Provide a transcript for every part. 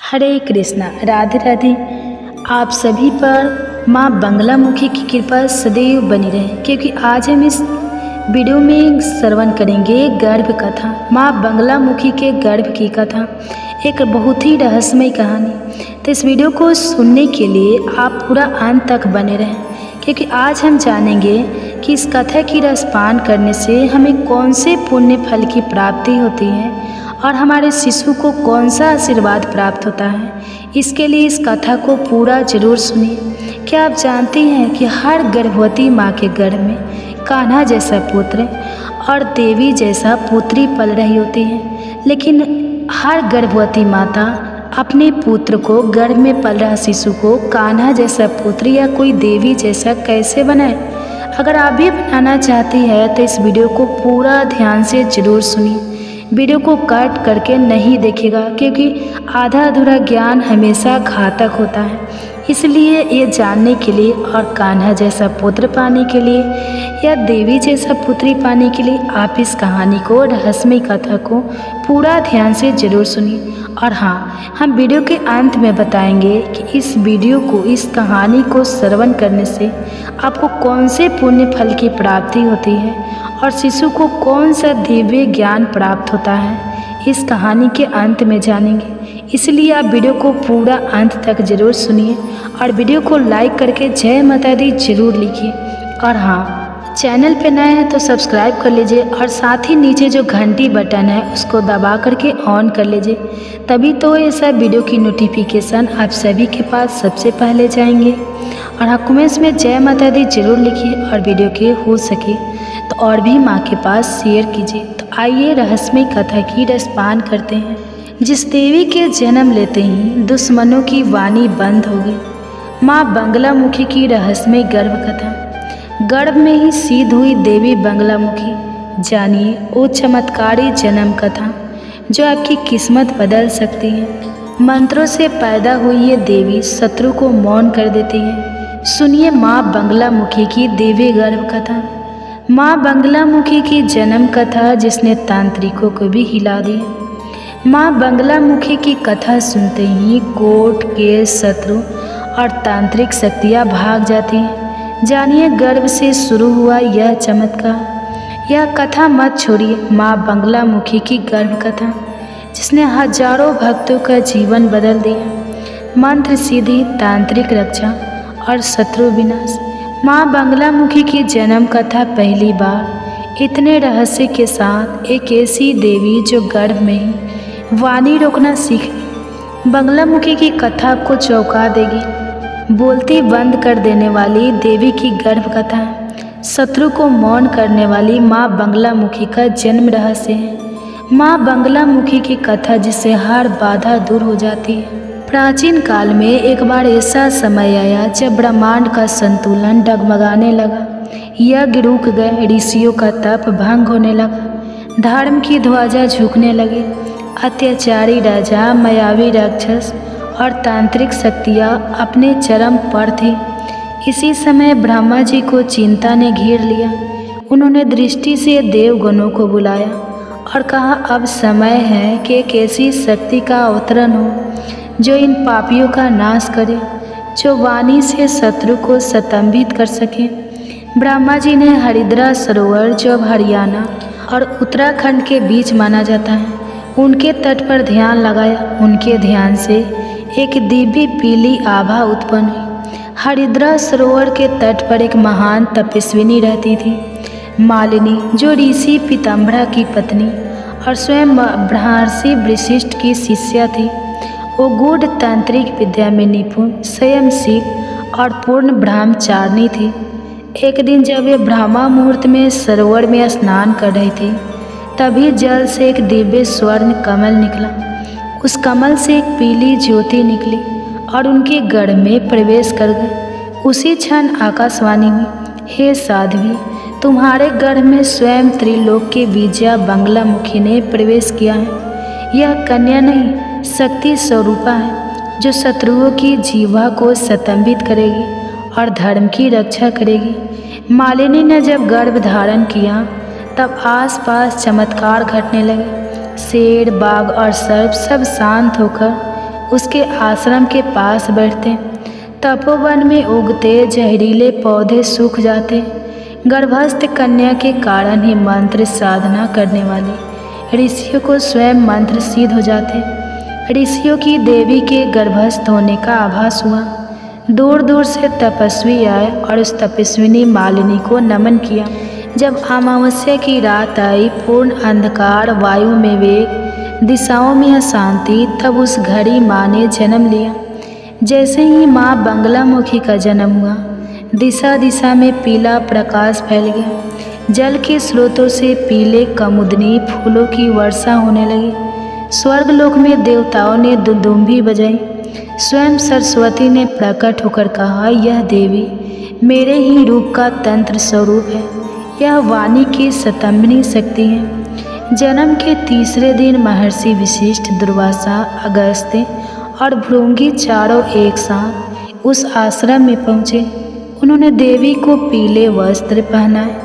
हरे कृष्णा, राधे राधे। आप सभी पर माँ बंगलामुखी की कृपा सदैव बनी रहे, क्योंकि आज हम इस वीडियो में श्रवण करेंगे गर्भ कथा। माँ बंगलामुखी के गर्भ की कथा एक बहुत ही रहस्यमय कहानी। तो इस वीडियो को सुनने के लिए आप पूरा अंत तक बने रहें, क्योंकि आज हम जानेंगे कि इस कथा की रसपान करने से हमें कौन से पुण्य फल की प्राप्ति होती है और हमारे शिशु को कौन सा आशीर्वाद प्राप्त होता है। इसके लिए इस कथा को पूरा जरूर सुनिए। क्या आप जानते हैं कि हर गर्भवती माँ के गर्भ में कान्हा जैसा पुत्र और देवी जैसा पुत्री पल रही होती है, लेकिन हर गर्भवती माता अपने पुत्र को, गर्भ में पल रहा शिशु को कान्हा जैसा पुत्र या कोई देवी जैसा कैसे बनाए। अगर आप भी बनाना चाहती है तो इस वीडियो को पूरा ध्यान से जरूर सुनिए। वीडियो को कट करके नहीं देखेगा, क्योंकि आधा अधूरा ज्ञान हमेशा घातक होता है। इसलिए ये जानने के लिए और कान्हा जैसा पुत्र पाने के लिए या देवी जैसा पुत्री पाने के लिए आप इस कहानी को, रहस्यमय कथा को पूरा ध्यान से जरूर सुनिए। और हाँ, हम वीडियो के अंत में बताएंगे कि इस वीडियो को, इस कहानी को श्रवण करने से आपको कौन से पुण्य फल की प्राप्ति होती है और शिशु को कौन सा दिव्य ज्ञान प्राप्त होता है। इस कहानी के अंत में जानेंगे, इसलिए आप वीडियो को पूरा अंत तक जरूर सुनिए और वीडियो को लाइक करके जय माता दी जरूर लिखिए। और हाँ, चैनल पे नए हैं तो सब्सक्राइब कर लीजिए और साथ ही नीचे जो घंटी बटन है उसको दबा करके ऑन कर लीजिए, तभी तो ये सब वीडियो की नोटिफिकेशन आप सभी के पास सबसे पहले जाएंगे। और हाँ, कमेंट्स में जय माता दी जरूर लिखिए और वीडियो के हो सके तो और भी माँ के पास शेयर कीजिए। तो आइए रहस्यमय कथा की रसपान करते हैं। जिस देवी के जन्म लेते ही दुश्मनों की वाणी बंद हो गई। माँ बंगलामुखी की रहस्यमय गर्भ कथा। गर्भ में ही सिद्ध हुई देवी बंगलामुखी। जानिए वो चमत्कारी जन्म कथा जो आपकी किस्मत बदल सकती है। मंत्रों से पैदा हुई ये देवी शत्रु को मौन कर देती है। सुनिए माँ बंगलामुखी की देवी गर्भ कथा। माँ बंगलामुखी की जन्म कथा जिसने तांत्रिकों को भी हिला दिया। माँ बंगलामुखी की कथा सुनते ही कोर्ट, केस, शत्रु और तांत्रिक शक्तियाँ भाग जाती हैं। जानिए गर्भ से शुरू हुआ यह चमत्कार। यह कथा मत छोड़िए। माँ बंगलामुखी की गर्भ कथा जिसने हजारों भक्तों का जीवन बदल दिया। मंत्र सिद्धि, तांत्रिक रक्षा और शत्रु विनाश। माँ बंगलामुखी की जन्म कथा पहली बार इतने रहस्य के साथ एक ऐसी देवी जो गर्भ में ही वाणी रोकना सीख ली। बंगलामुखी की कथा आपको चौंका देगी। बोलती बंद कर देने वाली देवी की गर्भ कथा है। शत्रु को मौन करने वाली माँ बंगलामुखी का जन्म रहस्य है। माँ बंगलामुखी की कथा जिससे हर बाधा दूर हो जाती है। प्राचीन काल में एक बार ऐसा समय आया जब ब्रह्मांड का संतुलन डगमगाने लगा। यज्ञ रुक गए, ऋषियों का तप भंग होने लगा, धर्म की ध्वजा झुकने लगी। अत्याचारी राजा, मायावी राक्षस और तांत्रिक शक्तियाँ अपने चरम पर थी। इसी समय ब्रह्मा जी को चिंता ने घेर लिया। उन्होंने दृष्टि से देवगणों को बुलाया और कहा, अब समय है कि एक ऐसी शक्ति का अवतरण हो जो इन पापियों का नाश करे, जो वाणी से शत्रु को स्तंभित कर सके। ब्रह्मा जी ने हरिद्रा सरोवर, जो अब हरियाणा और उत्तराखंड के बीच माना जाता है, उनके तट पर ध्यान लगाया। उनके ध्यान से एक दिव्य पीली आभा उत्पन्न हुई। हरिद्रा सरोवर के तट पर एक महान तपस्विनी रहती थी, मालिनी, जो ऋषि पीताम्बरा की पत्नी और स्वयं महर्षि वशिष्ठ की शिष्या थी। वो गूढ़ तांत्रिक विद्या में निपुण, स्वयं शिव और पूर्ण ब्रह्मचारिणी थी। एक दिन जब वे ब्रह्मा मुहूर्त में सरोवर में स्नान कर रही थी, तभी जल से एक दिव्य स्वर्ण कमल निकला। उस कमल से एक पीली ज्योति निकली और उनके गढ़ में प्रवेश कर गई। उसी क्षण आकाशवाणी हुई, हे साध्वी, तुम्हारे गढ़ में स्वयं त्रिलोक के विजया बंगलामुखी ने प्रवेश किया है। यह कन्या नहीं, शक्ति स्वरूपा है, जो शत्रुओं की जीवा को स्तंभित करेगी और धर्म की रक्षा करेगी। मालिनी ने जब गर्भ धारण किया तब आसपास चमत्कार घटने लगे। शेर, बाघ और सर्प सब शांत होकर उसके आश्रम के पास बैठते। तपोवन में उगते जहरीले पौधे सूख जाते। गर्भस्थ कन्या के कारण ही मंत्र साधना करने वाले ऋषियों को स्वयं मंत्र सिद्ध हो जाते। ऋषियों की देवी के गर्भस्थ होने का आभास हुआ। दूर दूर से तपस्वी आए और उस तपस्विनी मालिनी को नमन किया। जब अमावस्या की रात आई, पूर्ण अंधकार, वायु में वेग, दिशाओं में अशांति, तब उस घड़ी माँ ने जन्म लिया। जैसे ही माँ बंगलामुखी का जन्म हुआ, दिशा दिशा में पीला प्रकाश फैल गया। जल के स्रोतों से पीले कमुदनी फूलों की वर्षा होने लगी। स्वर्गलोक में देवताओं ने दुदुम्भी बजाई। स्वयं सरस्वती ने प्रकट होकर कहा, यह देवी मेरे ही रूप का तंत्र स्वरूप है। यह वाणी की स्तंभनी शक्ति है। जन्म के तीसरे दिन महर्षि वशिष्ठ, दुर्वासा, अगस्त्य और भृंगी चारों एक साथ उस आश्रम में पहुँचे। उन्होंने देवी को पीले वस्त्र पहनाए,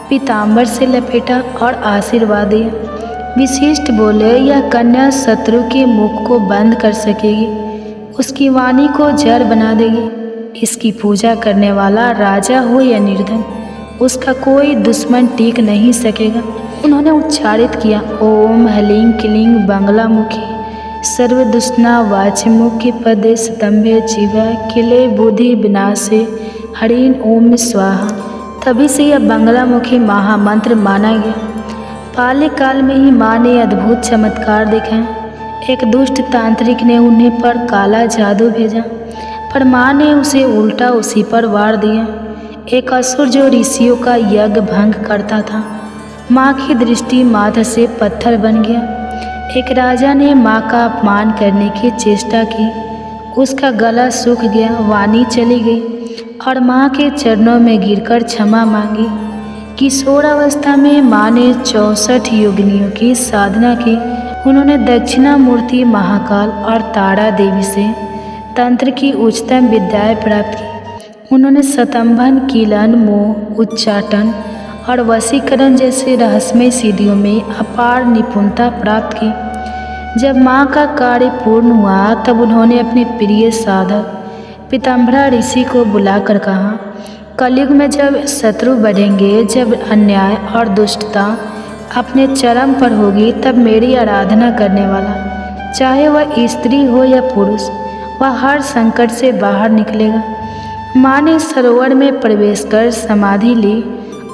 पीताम्बर से लपेटा और आशीर्वाद दिया। वशिष्ठ बोले, यह कन्या शत्रु के मुख को बंद कर सकेगी, उसकी वाणी को जड़ बना देगी। इसकी पूजा करने वाला राजा हो या निर्धन, उसका कोई दुश्मन टिक नहीं सकेगा। उन्होंने उच्चारित किया, ओम ह्लीं क्लीं बंगलामुखी सर्वदुष्णा वाचमुख्य पदे स्तंभे जीवा किले बुद्धि विनाशे हरिण ओम स्वाहा। तभी से यह बंगलामुखी महामंत्र माना गया। बाल्यकाल में ही माँ ने अद्भुत चमत्कार दिखाए। एक दुष्ट तांत्रिक ने उन्हें पर काला जादू भेजा, पर माँ ने उसे उल्टा उसी पर वार दिया। एक असुर जो ऋषियों का यज्ञ भंग करता था, माँ की दृष्टि मात्र से पत्थर बन गया। एक राजा ने माँ का अपमान करने की चेष्टा की, उसका गला सूख गया, वाणी चली गई और माँ के चरणों में गिरकर क्षमा मांगी। किशोरावस्था में माँ ने 64 योगिनियों की साधना की। उन्होंने दक्षिणामूर्ति महाकाल और तारा देवी से तंत्र की उच्चतम विद्याएं प्राप्त की। उन्होंने स्तंभन, कीलन, मोह, उच्चाटन और वशीकरण जैसे रहस्यमय सिद्धियों में अपार निपुणता प्राप्त की। जब माँ का कार्य पूर्ण हुआ, तब उन्होंने अपने प्रिय साधक पीताम्बरा ऋषि को बुलाकर कहा, कलयुग में जब शत्रु बढ़ेंगे, जब अन्याय और दुष्टता अपने चरम पर होगी, तब मेरी आराधना करने वाला, चाहे वह स्त्री हो या पुरुष, वह हर संकट से बाहर निकलेगा। माँ ने सरोवर में प्रवेश कर समाधि ली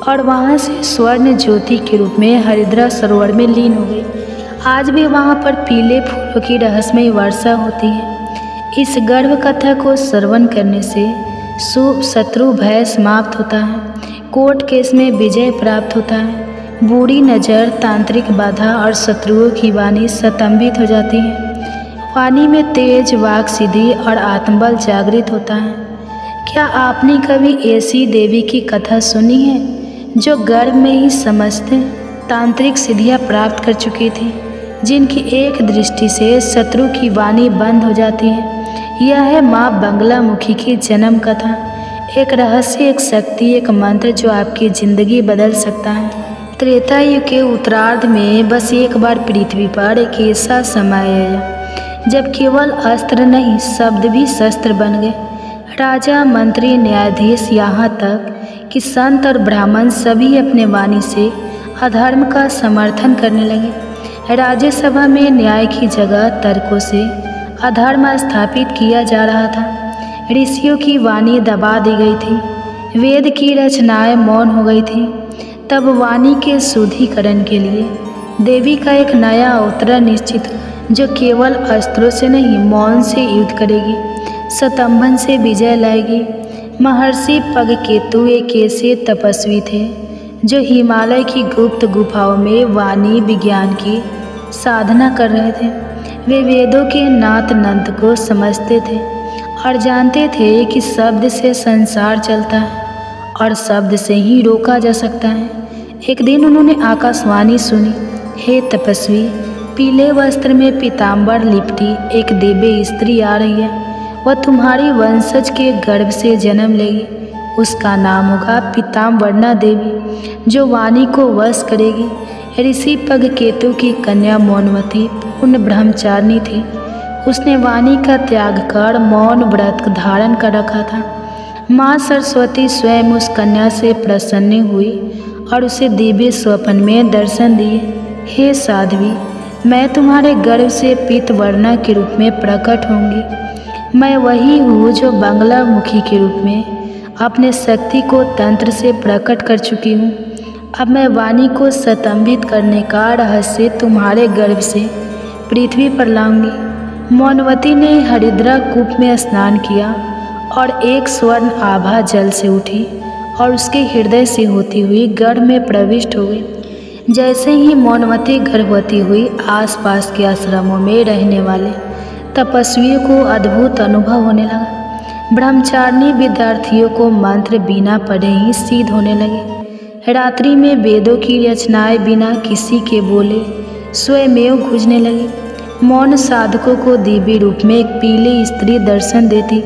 और वहाँ से स्वर्ण ज्योति के रूप में हरिद्रा सरोवर में लीन हो गई। आज भी वहाँ पर पीले फूलों की रहस्यमय वर्षा होती है। इस गर्भ कथा को श्रवण करने से शत्रु भय समाप्त होता है, कोर्ट केस में विजय प्राप्त होता है, बुरी नज़र, तांत्रिक बाधा और शत्रुओं की वाणी स्तंभित हो जाती है। वाणी में तेज, वाक सिद्धि और आत्मबल जागृत होता है। क्या आपने कभी ऐसी देवी की कथा सुनी है जो गर्भ में ही समस्त तांत्रिक सिद्धियाँ प्राप्त कर चुकी थी, जिनकी एक दृष्टि से शत्रु की वाणी बंद हो जाती है? यह है माँ बंगलामुखी की जन्म कथा। एक रहस्य, एक शक्ति, एक मंत्र जो आपकी ज़िंदगी बदल सकता है। त्रेता युग के उत्तरार्ध में बस एक बार पृथ्वी पर एक ऐसा समय आया जब केवल अस्त्र नहीं, शब्द भी शस्त्र बन गए। राजा, मंत्री, न्यायाधीश, यहाँ तक कि संत और ब्राह्मण सभी अपने वाणी से अधर्म का समर्थन करने लगे। राज्यसभा में न्याय की जगह तर्कों से अधर्म स्थापित किया जा रहा था। ऋषियों की वाणी दबा दी गई थी, वेद की रचनाएं मौन हो गई थी। तब वाणी के शुद्धिकरण के लिए देवी का एक नया अवतरण निश्चित हो, जो केवल अस्त्रों से नहीं, मौन से युद्ध करेगी, स्तंभन से विजय लाएगी। महर्षि पगकेतु एक ऐसे तपस्वी थे जो हिमालय की गुप्त गुफाओं में वाणी विज्ञान की साधना कर रहे थे। वे वेदों के नात नंत को समझते थे और जानते थे कि शब्द से संसार चलता है और शब्द से ही रोका जा सकता है। एक दिन उन्होंने आकाशवाणी सुनी, हे तपस्वी, पीले वस्त्र में पीताम्बर लिपटी एक दिव्य स्त्री आ रही है। वह तुम्हारी वंशज के गर्भ से जन्म लेगी। उसका नाम होगा पीताम्बरना देवी, जो वाणी को वश करेगी। ऋषि पगकेतु की कन्या मौनवती पूर्ण ब्रह्मचारिणी थी। उसने वाणी का त्याग कर मौन व्रत धारण कर रखा था। माँ सरस्वती स्वयं उस कन्या से प्रसन्न हुई और उसे दिव्य स्वप्न में दर्शन दिए। हे साध्वी, मैं तुम्हारे गर्भ से पीतवर्णा के रूप में प्रकट होंगी। मैं वही हूँ जो बंगला मुखी के रूप में अपने शक्ति को तंत्र से प्रकट कर चुकी हूँ। अब मैं वाणी को स्तंभित करने का रहस्य तुम्हारे गर्भ से पृथ्वी पर लाऊंगी। मौनवती ने हरिद्रा कूप में स्नान किया और एक स्वर्ण आभा जल से उठी और उसके हृदय से होती हुई गर्भ में प्रविष्ट हो गई। जैसे ही मौनवती गर्भवती हुई, आसपास के आश्रमों में रहने वाले तपस्वियों को अद्भुत अनुभव होने लगा। ब्रह्मचारिणी विद्यार्थियों को मंत्र बिना पढ़े ही सिद्ध होने लगे। रात्रि में वेदों की रचनाएं बिना किसी के बोले स्वयमेव गूंजने लगी। मौन साधकों को दिव्य रूप में एक पीली स्त्री दर्शन देती,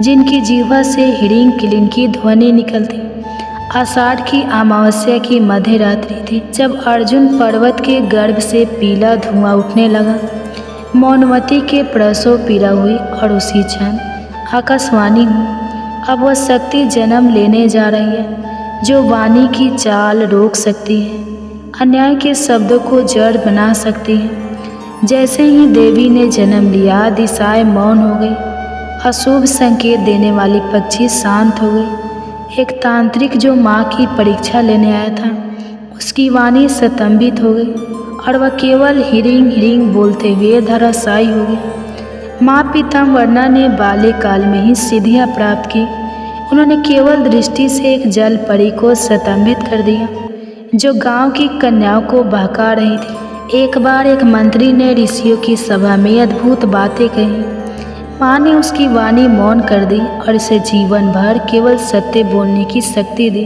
जिनकी जीवा से हिरिंग किलिंग की ध्वनि निकलती। आषाढ़ की अमावस्या की मध्य रात्रि थी जब अर्जुन पर्वत के गर्भ से पीला धुआं उठने लगा। मौनवती के प्रसव पीड़ा हुई और उसी क्षण आकाशवाणी हुई। अब वह शक्ति जन्म लेने जा रही है जो वाणी की चाल रोक सकती है, अन्याय के शब्दों को जड़ बना सकती है। जैसे ही देवी ने जन्म लिया, दिशाएं मौन हो गई। अशुभ संकेत देने वाली पक्षी शांत हो गई। एक तांत्रिक जो माँ की परीक्षा लेने आया था, उसकी वाणी स्तंभित हो गई और वह केवल हिरिंग हिरिंग बोलते हुए धराशायी हो गई। माँ पीताम्बरा ने बाल्यकाल में ही सिद्धियाँ प्राप्त की। उन्होंने केवल दृष्टि से एक जल परी को स्तंभित कर दिया जो गांव की कन्याओं को बहका रही थी। एक बार एक मंत्री ने ऋषियों की सभा में अद्भुत बातें कही। माँ ने उसकी वाणी मौन कर दी और इसे जीवन भर केवल सत्य बोलने की शक्ति दी।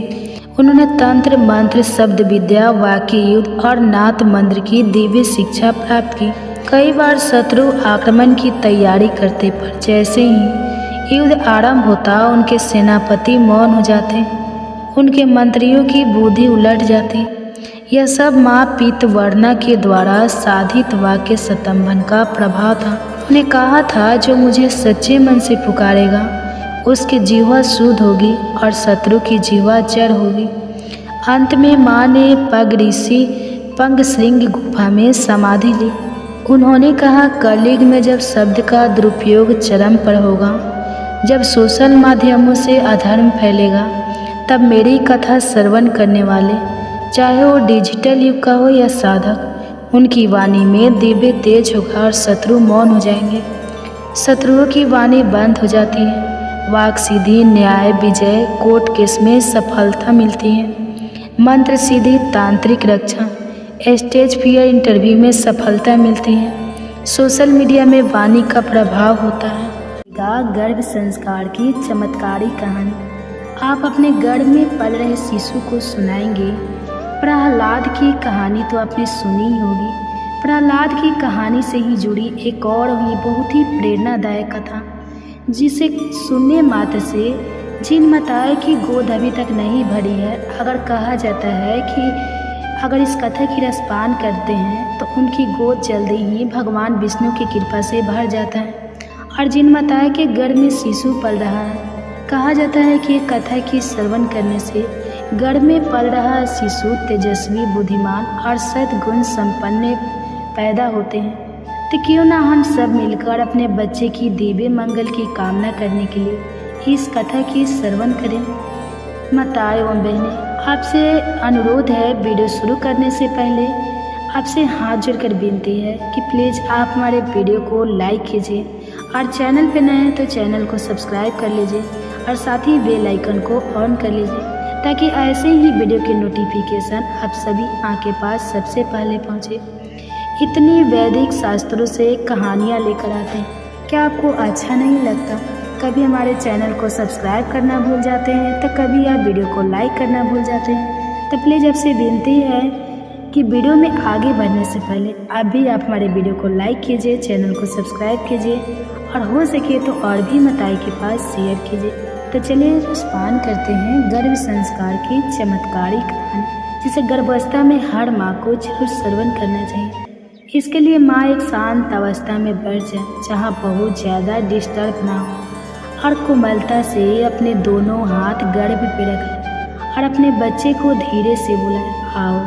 उन्होंने तंत्र, मंत्र, शब्द विद्या, वाक्य युद्ध और नाद मंत्र की दिव्य शिक्षा प्राप्त की। कई बार शत्रु आक्रमण की तैयारी करते, पर जैसे ही युद्ध आरंभ होता, उनके सेनापति मौन हो जाते, उनके मंत्रियों की बुद्धि उलट जाती। यह सब माँ पीतवर्णा के द्वारा साधित वाक्य स्तंभन का प्रभाव था। उन्होंने कहा था, जो मुझे सच्चे मन से पुकारेगा उसकी जीवा शुद्ध होगी और शत्रु की जीवा जड़ होगी। अंत में माँ ने पग ऋषि पंगश्रिंग गुफा में समाधि ली। उन्होंने कहा, कलयुग में जब शब्द का दुरुपयोग चरम पर होगा, जब सोशल माध्यमों से अधर्म फैलेगा, तब मेरी कथा श्रवण करने वाले, चाहे वो डिजिटल युग का हो या साधक, उनकी वाणी में दिव्य तेज होगा और शत्रु मौन हो जाएंगे। शत्रुओं की वाणी बंद हो जाती है। वाक सीधी, न्याय, विजय, कोर्ट केस में सफलता मिलती है। मंत्र सीधी, तांत्रिक रक्षा, स्टेज फियर इंटरव्यू में सफलता मिलती है। सोशल मीडिया में वाणी का प्रभाव होता है। गर्भ संस्कार की चमत्कारी कहानी। आप अपने गर्भ में पल रहे शिशु को सुनाएंगे। प्रहलाद की कहानी तो आपने सुनी ही होगी। प्रहलाद की कहानी से ही जुड़ी एक और भी बहुत ही प्रेरणादायक कथा, जिसे सुनने मात्र से जिन माताएं की गोद अभी तक नहीं भरी है, अगर कहा जाता है कि अगर इस कथा की रसपान करते हैं तो उनकी गोद जल्दी ही भगवान विष्णु की कृपा से भर जाता है। और जिन माताएं के गर्भ में शिशु पल रहा है, कहा जाता है कि एक कथा की श्रवण करने से गर्भ में पल रहा शिशु तेजस्वी, बुद्धिमान और सद्गुण संपन्न पैदा होते हैं। तो क्यों ना हम सब मिलकर अपने बच्चे की दिव्य मंगल की कामना करने के लिए इस कथा की श्रवण करें। माताएं एवं बहनें, आपसे अनुरोध है, वीडियो शुरू करने से पहले आपसे हाथ जोड़कर विनती है कि प्लीज़ आप हमारे वीडियो को लाइक कीजिए और चैनल पर नए हैं तो चैनल को सब्सक्राइब कर लीजिए और साथ ही बेल आइकन को ऑन कर लीजिए, ताकि ऐसे ही वीडियो के नोटिफिकेशन आप सभी के पास सबसे पहले पहुंचे। इतनी वैदिक शास्त्रों से कहानियां लेकर आते हैं, क्या आपको अच्छा नहीं लगता? कभी हमारे चैनल को सब्सक्राइब करना भूल जाते हैं तो कभी आप वीडियो को लाइक करना भूल जाते हैं। तो प्लीज़ आपसे विनती है कि वीडियो में आगे बढ़ने से पहले आप हमारे वीडियो को लाइक कीजिए, चैनल को सब्सक्राइब कीजिए और हो सके तो और भी माताएं के पास शेयर कीजिए। तो चलिए रसपान करते हैं गर्भ संस्कार की चमत्कारी कहानी। जिसे गर्भावस्था में हर माँ को जरूर श्रवण करना चाहिए। इसके लिए माँ एक शांत अवस्था में बैठ जाए जहाँ बहुत ज़्यादा डिस्टर्ब ना हो और कोमलता से अपने दोनों हाथ गर्भ पे रख ले और अपने बच्चे को धीरे से बुलाए, आओ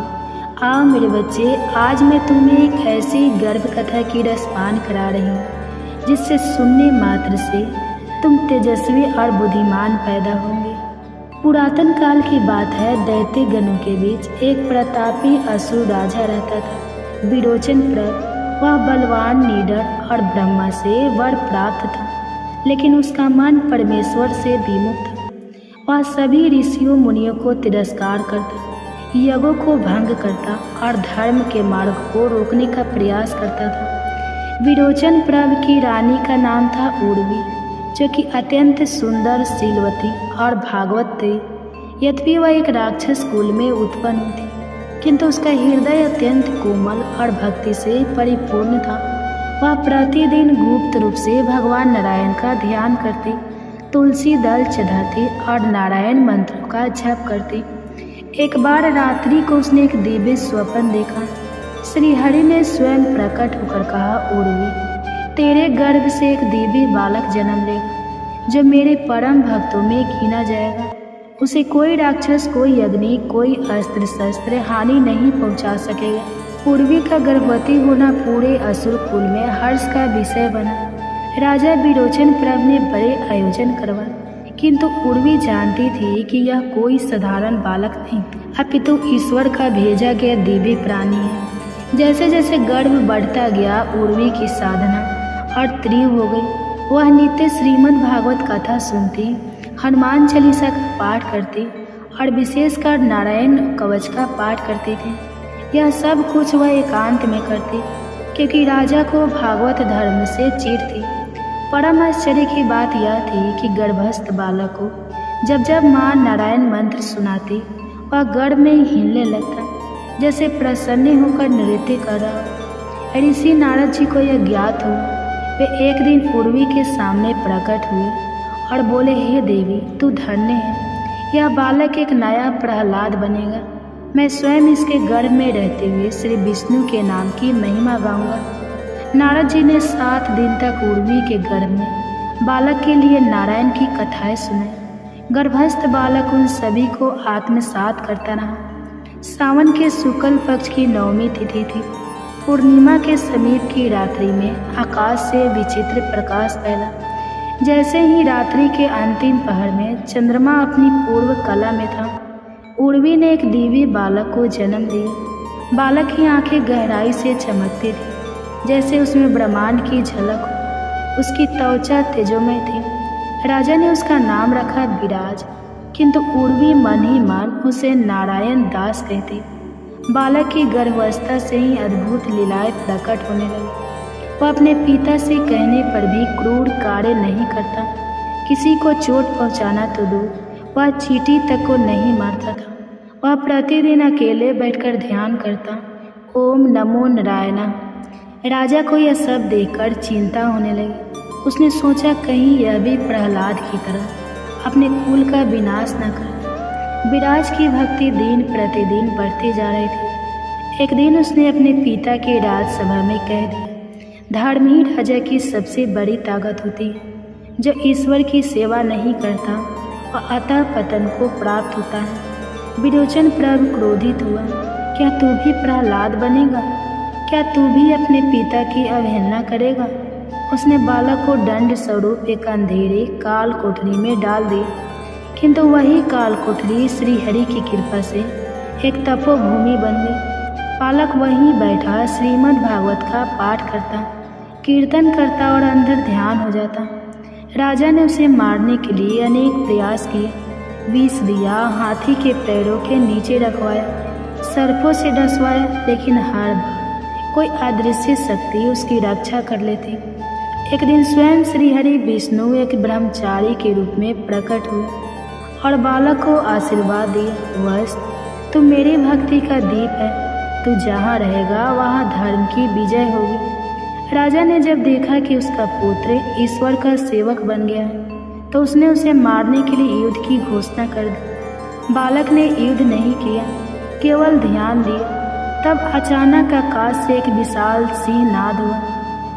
आओ मेरे बच्चे, आज मैं तुम्हें एक ऐसी गर्भ कथा की रसपान करा रही हूँ जिससे सुनने मात्र से तुम तेजस्वी और बुद्धिमान पैदा होंगे। पुरातन काल की बात है, दैत्य गणों के बीच एक प्रतापी असुर राजा रहता था, विरोचन प्रभ। वह बलवान, निडर और ब्रह्मा से वर प्राप्त था, लेकिन उसका मन परमेश्वर से विमुख था। वह सभी ऋषियों मुनियों को तिरस्कार करता, यज्ञों को भंग करता और धर्म के मार्ग को रोकने का प्रयास करता था। विरोचन प्रभ की रानी का नाम था उर्वी, जो कि अत्यंत सुंदर, शीलवती और भागवत थी। यद्यपि वह एक राक्षस कुल में उत्पन्न हुई थी, किंतु उसका हृदय अत्यंत कोमल और भक्ति से परिपूर्ण था। वह प्रतिदिन गुप्त रूप से भगवान नारायण का ध्यान करती, तुलसी दल चढ़ाती और नारायण मंत्रों का जप करती। एक बार रात्रि को उसने एक दिव्य स्वप्न देखा। श्री हरि ने स्वयं प्रकट होकर कहा, उर्वी, तेरे गर्भ से एक दिव्य बालक जन्म लेगा जो मेरे परम भक्तों में गिना जाएगा। उसे कोई राक्षस, कोई अग्नि, कोई अस्त्र शस्त्र हानि नहीं पहुंचा सकेगा। उर्वी का गर्भवती होना पूरे असुर कुल में हर्ष का विषय बना। राजा विरोचन प्रभ ने बड़े आयोजन करवाए, किंतु उर्वी जानती थी कि यह कोई साधारण बालक नहीं, अपितु ईश्वर का भेजा गया दिव्य प्राणी है। जैसे जैसे गर्भ बढ़ता गया, उर्वी की साधना और तीव्र हो गई। वह नित्य श्रीमद् भागवत कथा सुनती, हनुमान चालीसा का पाठ करती और विशेषकर नारायण कवच का पाठ करती थी। यह सब कुछ वह एकांत में करती, क्योंकि राजा को भागवत धर्म से चिढ़ थी। परम आश्चर्य की बात यह थी कि गर्भस्थ बालक को जब जब माँ नारायण मंत्र सुनाती, वह गर्भ में हिलने लगता, जैसे प्रसन्न होकर नृत्य कर रहा हो। ऋषि नारद जी को यह ज्ञात हुआ। वे एक दिन उर्वी के सामने प्रकट हुए और बोले, हे देवी, तू धन्य है, यह बालक एक नया प्रहलाद बनेगा। मैं स्वयं इसके गर्भ में रहते हुए श्री विष्णु के नाम की महिमा गाऊंगा। नारद जी ने 7 दिन तक उर्वी के गर्भ में बालक के लिए नारायण की कथाएं सुनाई। गर्भस्थ बालक उन सभी को आत्मसात करता रहा। सावन के शुक्ल पक्ष की 9वीं तिथि थी। पूर्णिमा के समीप की रात्रि में आकाश से विचित्र प्रकाश फैला। जैसे ही रात्रि के अंतिम पहर में चंद्रमा अपनी पूर्व कला में था, उर्वी ने एक दिव्य बालक को जन्म दिया। बालक की आंखें गहराई से चमकती थी, जैसे उसमें ब्रह्मांड की झलक हो। उसकी त्वचा तेजोमय थी। राजा ने उसका नाम रखा विराज, किंतु उर्वी मन ही मन उसे नारायण दास कहती। बालक की गर्भावस्था से ही अद्भुत लीलाएं प्रकट होने लगी। वह अपने पिता से कहने पर भी क्रूर कार्य नहीं करता। किसी को चोट पहुंचाना तो दूर, वह चींटी तक को नहीं मारता था। वह प्रतिदिन अकेले बैठकर ध्यान करता, ओम नमो नारायण। राजा को यह सब देखकर चिंता होने लगी। उसने सोचा, कहीं यह भी प्रहलाद की तरह अपने कुल का विनाश न कर। विराज की भक्ति दिन प्रतिदिन बढ़ती जा रही थी। एक दिन उसने अपने पिता की राजसभा में कह दिया, धर्म ही राजा की सबसे बड़ी ताकत होती है। जो ईश्वर की सेवा नहीं करता वह अतः पतन को प्राप्त होता है। विरोचन प्रभ क्रोधित हुआ, क्या तू भी प्रहलाद बनेगा? क्या तू भी अपने पिता की अवहेलना करेगा? उसने बालक को दंड स्वरूप एक अंधेरे काल कोठरी में डाल दिया, किंतु वही काल कोठरी श्री हरि की कृपा से एक तपोभूमि बन गई। बालक वहीं बैठा श्रीमद् भागवत का पाठ करता, कीर्तन करता और अंदर ध्यान हो जाता। राजा ने उसे मारने के लिए अनेक प्रयास किए। विष दिया, हाथी के पैरों के नीचे रखवाया, सर्पों से डसवाया, लेकिन हर बार कोई अदृश्य शक्ति उसकी रक्षा कर लेती। एक दिन स्वयं श्री हरि विष्णु एक ब्रह्मचारी के रूप में प्रकट हुए और बालक को आशीर्वाद दिया, वत्स, तू मेरी भक्ति का दीप है, तू जहाँ रहेगा वहाँ धर्म की विजय होगी। राजा ने जब देखा कि उसका पुत्र ईश्वर का सेवक बन गया है, तो उसने उसे मारने के लिए युद्ध की घोषणा कर दी। बालक ने युद्ध नहीं किया, केवल ध्यान दिया। तब अचानक आकाश से एक विशाल सिंह नाद हुआ।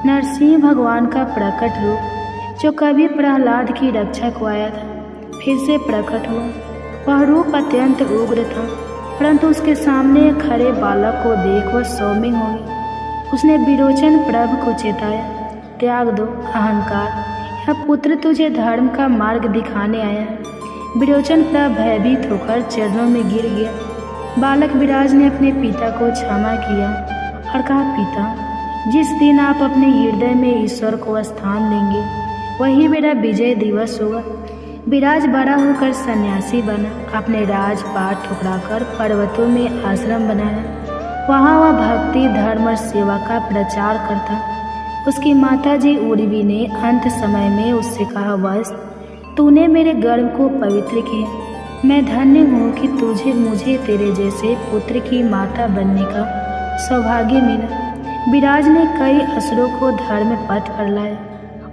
नरसिंह भगवान का प्रकट रूप, जो कभी प्रहलाद की रक्षा को आया था, फिर से प्रकट हुआ। वह रूप अत्यंत उग्र था, परंतु उसके सामने खड़े बालक को देख वह सौम्य हो गई। उसने विरोचन प्रभु को चेताया, त्याग दो अहंकार, यह पुत्र तुझे धर्म का मार्ग दिखाने आया है। विरोचन प्रभु भयभीत होकर चरणों में गिर गया। बालक विराज ने अपने पिता को क्षमा किया और कहा, पिता, जिस दिन आप अपने हृदय में ईश्वर को स्थान देंगे, वही मेरा विजय दिवस होगा। विराज बड़ा होकर सन्यासी बना, अपने राजपाट ठुकराकर पर्वतों में आश्रम बनाया। वहाँ वह भक्ति, धर्म और सेवा का प्रचार करता। उसकी माताजी उर्वी ने अंत समय में उससे कहा, वत्स, तूने मेरे गर्भ को पवित्र किया। मैं धन्य हूँ कि तुझे मुझे तेरे जैसे पुत्र की माता बनने का सौभाग्य मिला। विराज ने कई असुरों को धर्म पथ पर लाया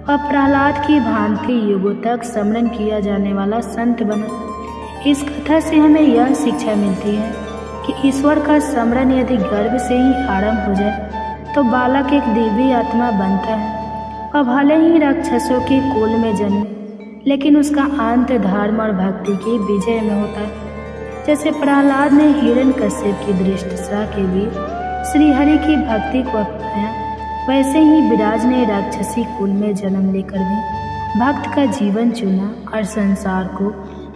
और प्रहलाद की भांति युगों तक स्मरण किया जाने वाला संत बना। इस कथा से हमें यह शिक्षा मिलती है कि ईश्वर का स्मरण यदि गर्भ से ही आरंभ हो जाए तो बालक एक दिव्य आत्मा बनता है और भले ही राक्षसों के कुल में जन्मे, लेकिन उसका अंत धर्म और भक्ति की विजय में होता है। जैसे प्रहलाद ने हिरण्यकश्यप की दृष्टता के भी श्रीहरि की भक्ति को अपनाया, वैसे ही विराज ने राक्षसी कुल में जन्म लेकर भी भक्त का जीवन चुना और संसार को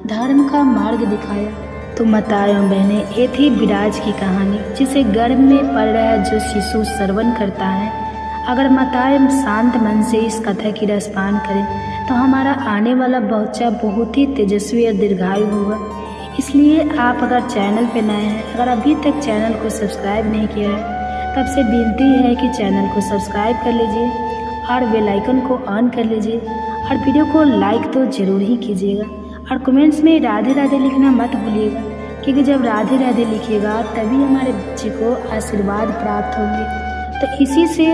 धर्म का मार्ग दिखाया। तो माताओं बहनें, ये थी विराज की कहानी, जिसे गर्भ में पल रहा जो शिशु श्रवण करता है। अगर माताएं शांत मन से इस कथा की रसपान करें तो हमारा आने वाला बच्चा बहुत ही तेजस्वी और दीर्घायु होगा। इसलिए आप अगर चैनल पर नए हैं, अगर अभी तक चैनल को सब्सक्राइब नहीं किया है, तब से विनती है कि चैनल को सब्सक्राइब कर लीजिए और बेल आइकन को ऑन कर लीजिए और वीडियो को लाइक तो ज़रूर ही कीजिएगा और कमेंट्स में राधे राधे लिखना मत भूलिएगा, क्योंकि जब राधे राधे लिखिएगा तभी हमारे बच्चे को आशीर्वाद प्राप्त होंगे। तो इसी से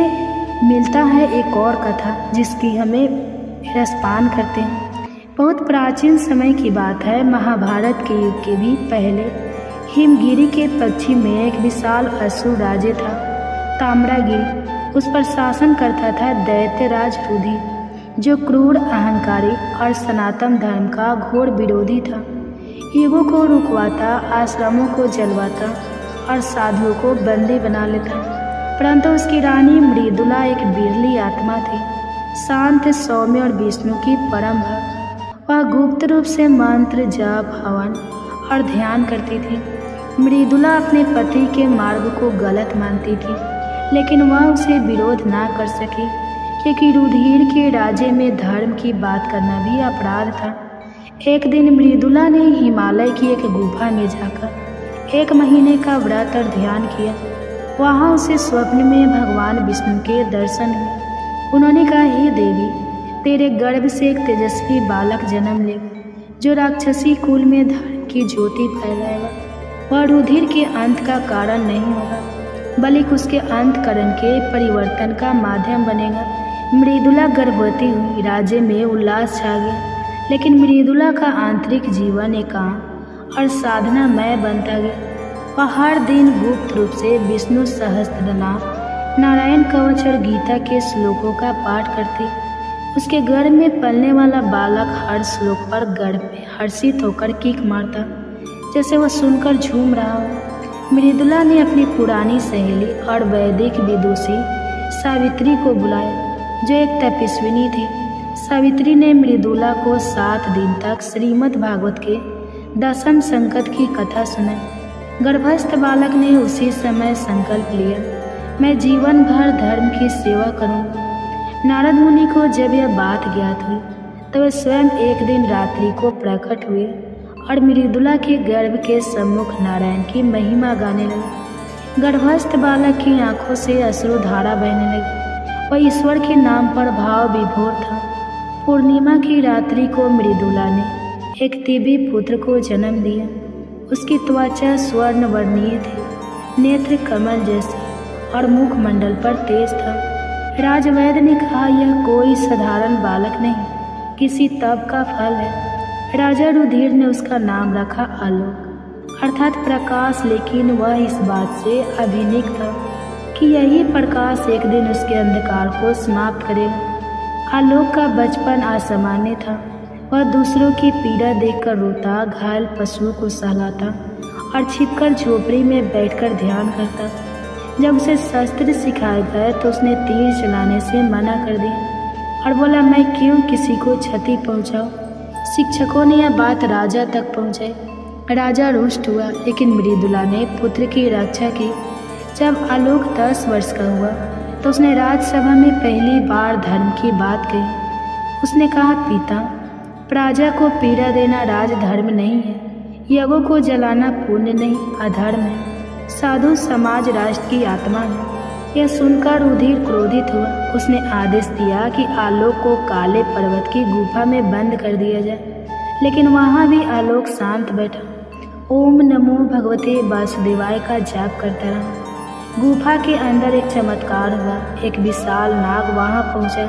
मिलता है एक और कथा जिसकी हमें रसपान करते हैं। बहुत प्राचीन समय की बात है, महाभारत के युग के भी पहले हिमगिरी के पश्चिम में एक विशाल असुर राज्य था, ताम्रागिरी। उस पर शासन करता था दैत्यराज रुधिर, जो क्रूर, अहंकारी और सनातन धर्म का घोर विरोधी था। युगों को रुकवाता, आश्रमों को जलवाता और साधुओं को बंदी बना लेता। परंतु उसकी रानी मृदुला एक बिरली आत्मा थी, शांत, सौम्य और विष्णु की परम भक्त। वह गुप्त रूप से मंत्र, जप, हवन और ध्यान करती थी। मृदुला अपने पति के मार्ग को गलत मानती थी, लेकिन वह उसे विरोध ना कर सकी, क्योंकि रुधिर के राज्य में धर्म की बात करना भी अपराध था। एक दिन मृदुला ने हिमालय की एक गुफा में जाकर 1 महीने का व्रत और ध्यान किया। वहाँ उसे स्वप्न में भगवान विष्णु के दर्शन हुए। उन्होंने कहा, हे देवी, तेरे गर्भ से एक तेजस्वी बालक जन्म लेगा, जो राक्षसी कुल में धर्म की ज्योति फैलाएगा। वह रुधिर के अंत का कारण नहीं होगा, बल्कि उसके अंतकरण के परिवर्तन का माध्यम बनेगा। मृदुला गर्भवती हुई, राज्य में उल्लास छा गया, लेकिन मृदुला का आंतरिक जीवन एकांत और साधनामय बनता गया। वह हर दिन गुप्त रूप से विष्णु सहस्त्रनाम, नारायण कवच और गीता के श्लोकों का पाठ करती। उसके गर्भ में पलने वाला बालक हर श्लोक पर गर्भ में हर्षित होकर किक मारता, जैसे वह सुनकर झूम रहा हो। मृदुला ने अपनी पुरानी सहेली और वैदिक विदुषी सावित्री को बुलाया, जो एक तपस्विनी थी। सावित्री ने मृदुला को 7 दिन तक श्रीमद् भागवत के 10वें संकट की कथा सुनाई। गर्भस्थ बालक ने उसी समय संकल्प लिया, मैं जीवन भर धर्म की सेवा करूंगा। नारद मुनि को जब यह बात ज्ञात हुई, तब वे स्वयं एक दिन रात्रि को प्रकट हुए और मृदुला के गर्भ के सम्मुख नारायण की महिमा गाने लगे। गर्भस्थ बालक की आंखों से अश्रुधारा बहने लगी। वह ईश्वर के नाम पर भाव विभोर था। पूर्णिमा की रात्रि को मृदुला ने एक दिव्य पुत्र को जन्म दिया। उसकी त्वचा स्वर्ण वर्णीय थी, नेत्र कमल जैसे और मुखमंडल पर तेज था। राजवैद्य ने कहा, यह कोई साधारण बालक नहीं, किसी तप का फल है। राजा रुधिर ने उसका नाम रखा आलोक। अर्थात प्रकाश, लेकिन वह इस बात से अभिनिक था कि यही प्रकाश एक दिन उसके अंधकार को समाप्त करेगा। आलोक का बचपन असामान्य था। वह दूसरों की पीड़ा देखकर रोता, घायल पशुओं को सहलाता और छिपकर झोपड़ी में बैठकर ध्यान करता। जब उसे शस्त्र सिखाए गए तो उसने तीर चलाने से मना कर दिया और बोला, मैं क्यों किसी को क्षति पहुंचाऊं। शिक्षकों ने यह बात राजा तक पहुंचाई। राजा रुष्ट हुआ, लेकिन मृदुला ने पुत्र की रक्षा की। जब आलोक 10 वर्ष का हुआ तो उसने राजसभा में पहली बार धर्म की बात कही। उसने कहा, पिता, प्रजा को पीड़ा देना राजधर्म नहीं है। यज्ञों को जलाना पुण्य नहीं, अधर्म है। साधु समाज राष्ट्र की आत्मा है। यह सुनकर रुधिर क्रोधित हुआ। उसने आदेश दिया कि आलोक को काले पर्वत की गुफा में बंद कर दिया जाए, लेकिन वहाँ भी आलोक शांत बैठा। ओम नमो भगवते वासुदेवाय का जाप करता रहा। गुफा के अंदर एक चमत्कार हुआ। एक विशाल नाग वहाँ पहुँचा,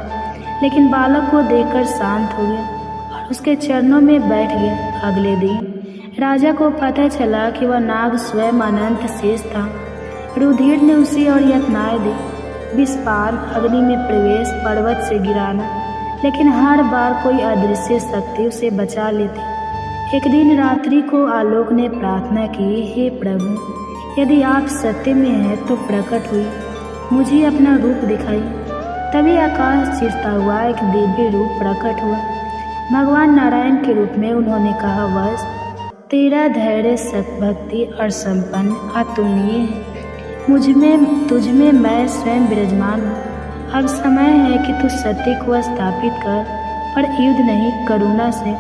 लेकिन बालक को देखकर शांत हो गया और उसके चरणों में बैठ गया। अगले दिन राजा को पता चला कि वह नाग स्वयं अनंत शेष था। रुधिर ने उसे और यातनाएं दी, विषपान, अग्नि में प्रवेश, पर्वत से गिराना, लेकिन हर बार कोई अदृश्य शक्ति उसे बचा लेती। एक दिन रात्रि को आलोक ने प्रार्थना की, हे प्रभु, यदि आप सत्य में हैं तो प्रकट हुई, मुझे अपना रूप दिखाइए। तभी आकाश चीरता हुआ एक दिव्य रूप प्रकट हुआ। भगवान नारायण के रूप में उन्होंने कहा, वत्स, तेरा धैर्य, सतभक्ति और संपन्न अतुलनीय है। तुझमें मैं स्वयं विराजमान हूँ। अब समय है कि तू सत्य को स्थापित कर, पर युद्ध नहीं, करुणा से।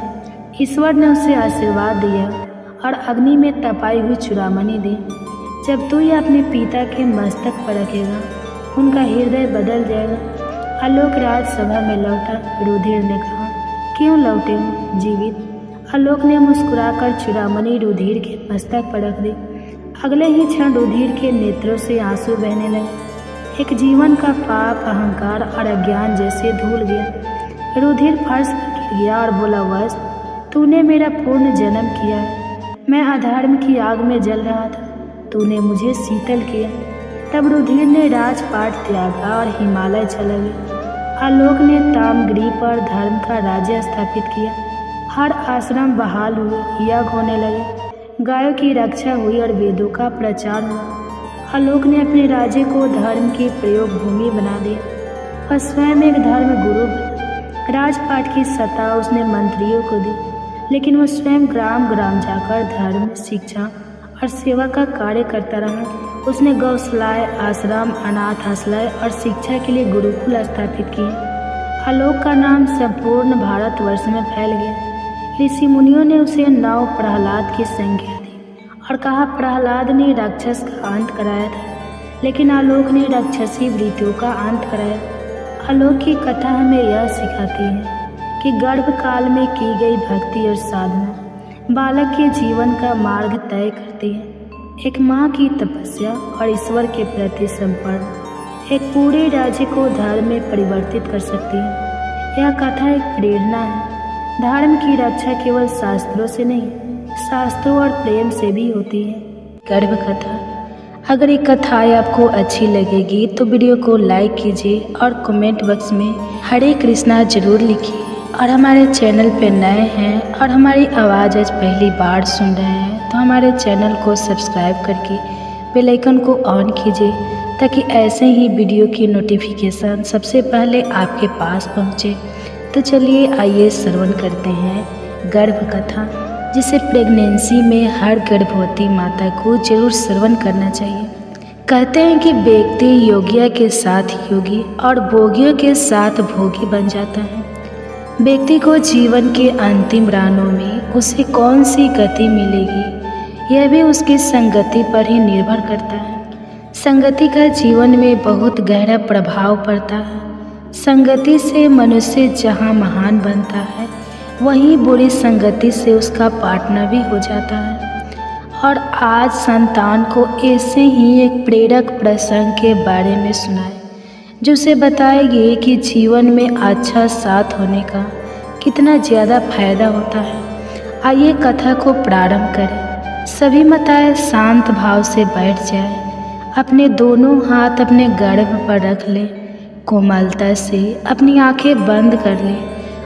ईश्वर ने उसे आशीर्वाद दिया और अग्नि में तपाई हुई चूड़ामणि दी। जब तू ये अपने पिता के मस्तक पर रखेगा, उनका हृदय बदल जाएगा। आलोक राजसभा में लौटा। रुधिर ने कहा, क्यों लौटे हो? जीवित। आलोक ने मुस्कुराकर चूड़ामणि रुधिर के मस्तक पर रख दी। अगले ही क्षण रुधिर के नेत्रों से आंसू बहने लगे। एक जीवन का पाप, अहंकार और अज्ञान जैसे धुल गया। रुधिर फर्श पर गिर गया और बोला, वत्स, तूने मेरा पूर्ण जन्म किया है। मैं अधर्म की आग में जल रहा था, तूने मुझे शीतल किया। तब रुधिर ने राजपाट त्यागा और हिमालय चला गया। आलोक ने तामगिरी पर धर्म का राज्य स्थापित किया। हर आश्रम बहाल हुए, यज्ञ होने लगे, गायों की रक्षा हुई और वेदों का प्रचार हुआ। आलोक ने अपने राज्य को धर्म की प्रयोग भूमि बना दिया और स्वयं एक धर्म गुरु बना। राजपाट की सत्ता उसने मंत्रियों को दी, लेकिन वो स्वयं ग्राम ग्राम जाकर धर्म, शिक्षा और सेवा का कार्य करता रहा। उसने गौशालाएं, आश्रम, अनाथ आश्रय और शिक्षा के लिए गुरुकुल स्थापित किए। आलोक का नाम संपूर्ण भारतवर्ष में फैल गया। ऋषि मुनियों ने उसे नव प्रहलाद की संज्ञा दी और कहा, प्रहलाद ने राक्षस का अंत कराया था, लेकिन आलोक ने राक्षसी वृत्तियों का अंत कराया। आलोक की कथा हमें यह सिखाती है कि गर्भकाल में की गई भक्ति और साधना बालक के जीवन का मार्ग तय करती है। एक माँ की तपस्या और ईश्वर के प्रति समर्पण एक पूरे राज्य को धर्म में परिवर्तित कर सकती है। यह कथा एक प्रेरणा है। धर्म की रक्षा केवल शास्त्रों से नहीं, शास्त्रों और प्रेम से भी होती है। गर्भ कथा। अगर ये कथाएं आपको अच्छी लगेगी तो वीडियो को लाइक कीजिए और कमेंट बॉक्स में हरे कृष्णा जरूर लिखिए। और हमारे चैनल पे नए हैं और हमारी आवाज़ आज पहली बार सुन रहे हैं तो हमारे चैनल को सब्सक्राइब करके बेल आइकन को ऑन कीजिए, ताकि ऐसे ही वीडियो की नोटिफिकेशन सबसे पहले आपके पास पहुँचे। तो चलिए आइए श्रवण करते हैं गर्भ कथा, जिसे प्रेगनेंसी में हर गर्भवती माता को जरूर श्रवण करना चाहिए। कहते हैं कि व्यक्ति योगिया के साथ योगी और भोगियों के साथ भोगी बन जाता है। व्यक्ति को जीवन के अंतिम राहों में उसे कौन सी गति मिलेगी, यह भी उसकी संगति पर ही निर्भर करता है। संगति का जीवन में बहुत गहरा प्रभाव पड़ता है। संगति से मनुष्य जहाँ महान बनता है, वहीं बुरी संगति से उसका पार्टनर भी हो जाता है। और आज संतान को ऐसे ही एक प्रेरक प्रसंग के बारे में सुनाए, जो उसे बताएगी कि जीवन में अच्छा साथ होने का कितना ज़्यादा फायदा होता है। आइए कथा को प्रारंभ करें। सभी माताएं शांत भाव से बैठ जाए, अपने दोनों हाथ अपने गर्भ पर रख लें, कोमलता से अपनी आंखें बंद कर लें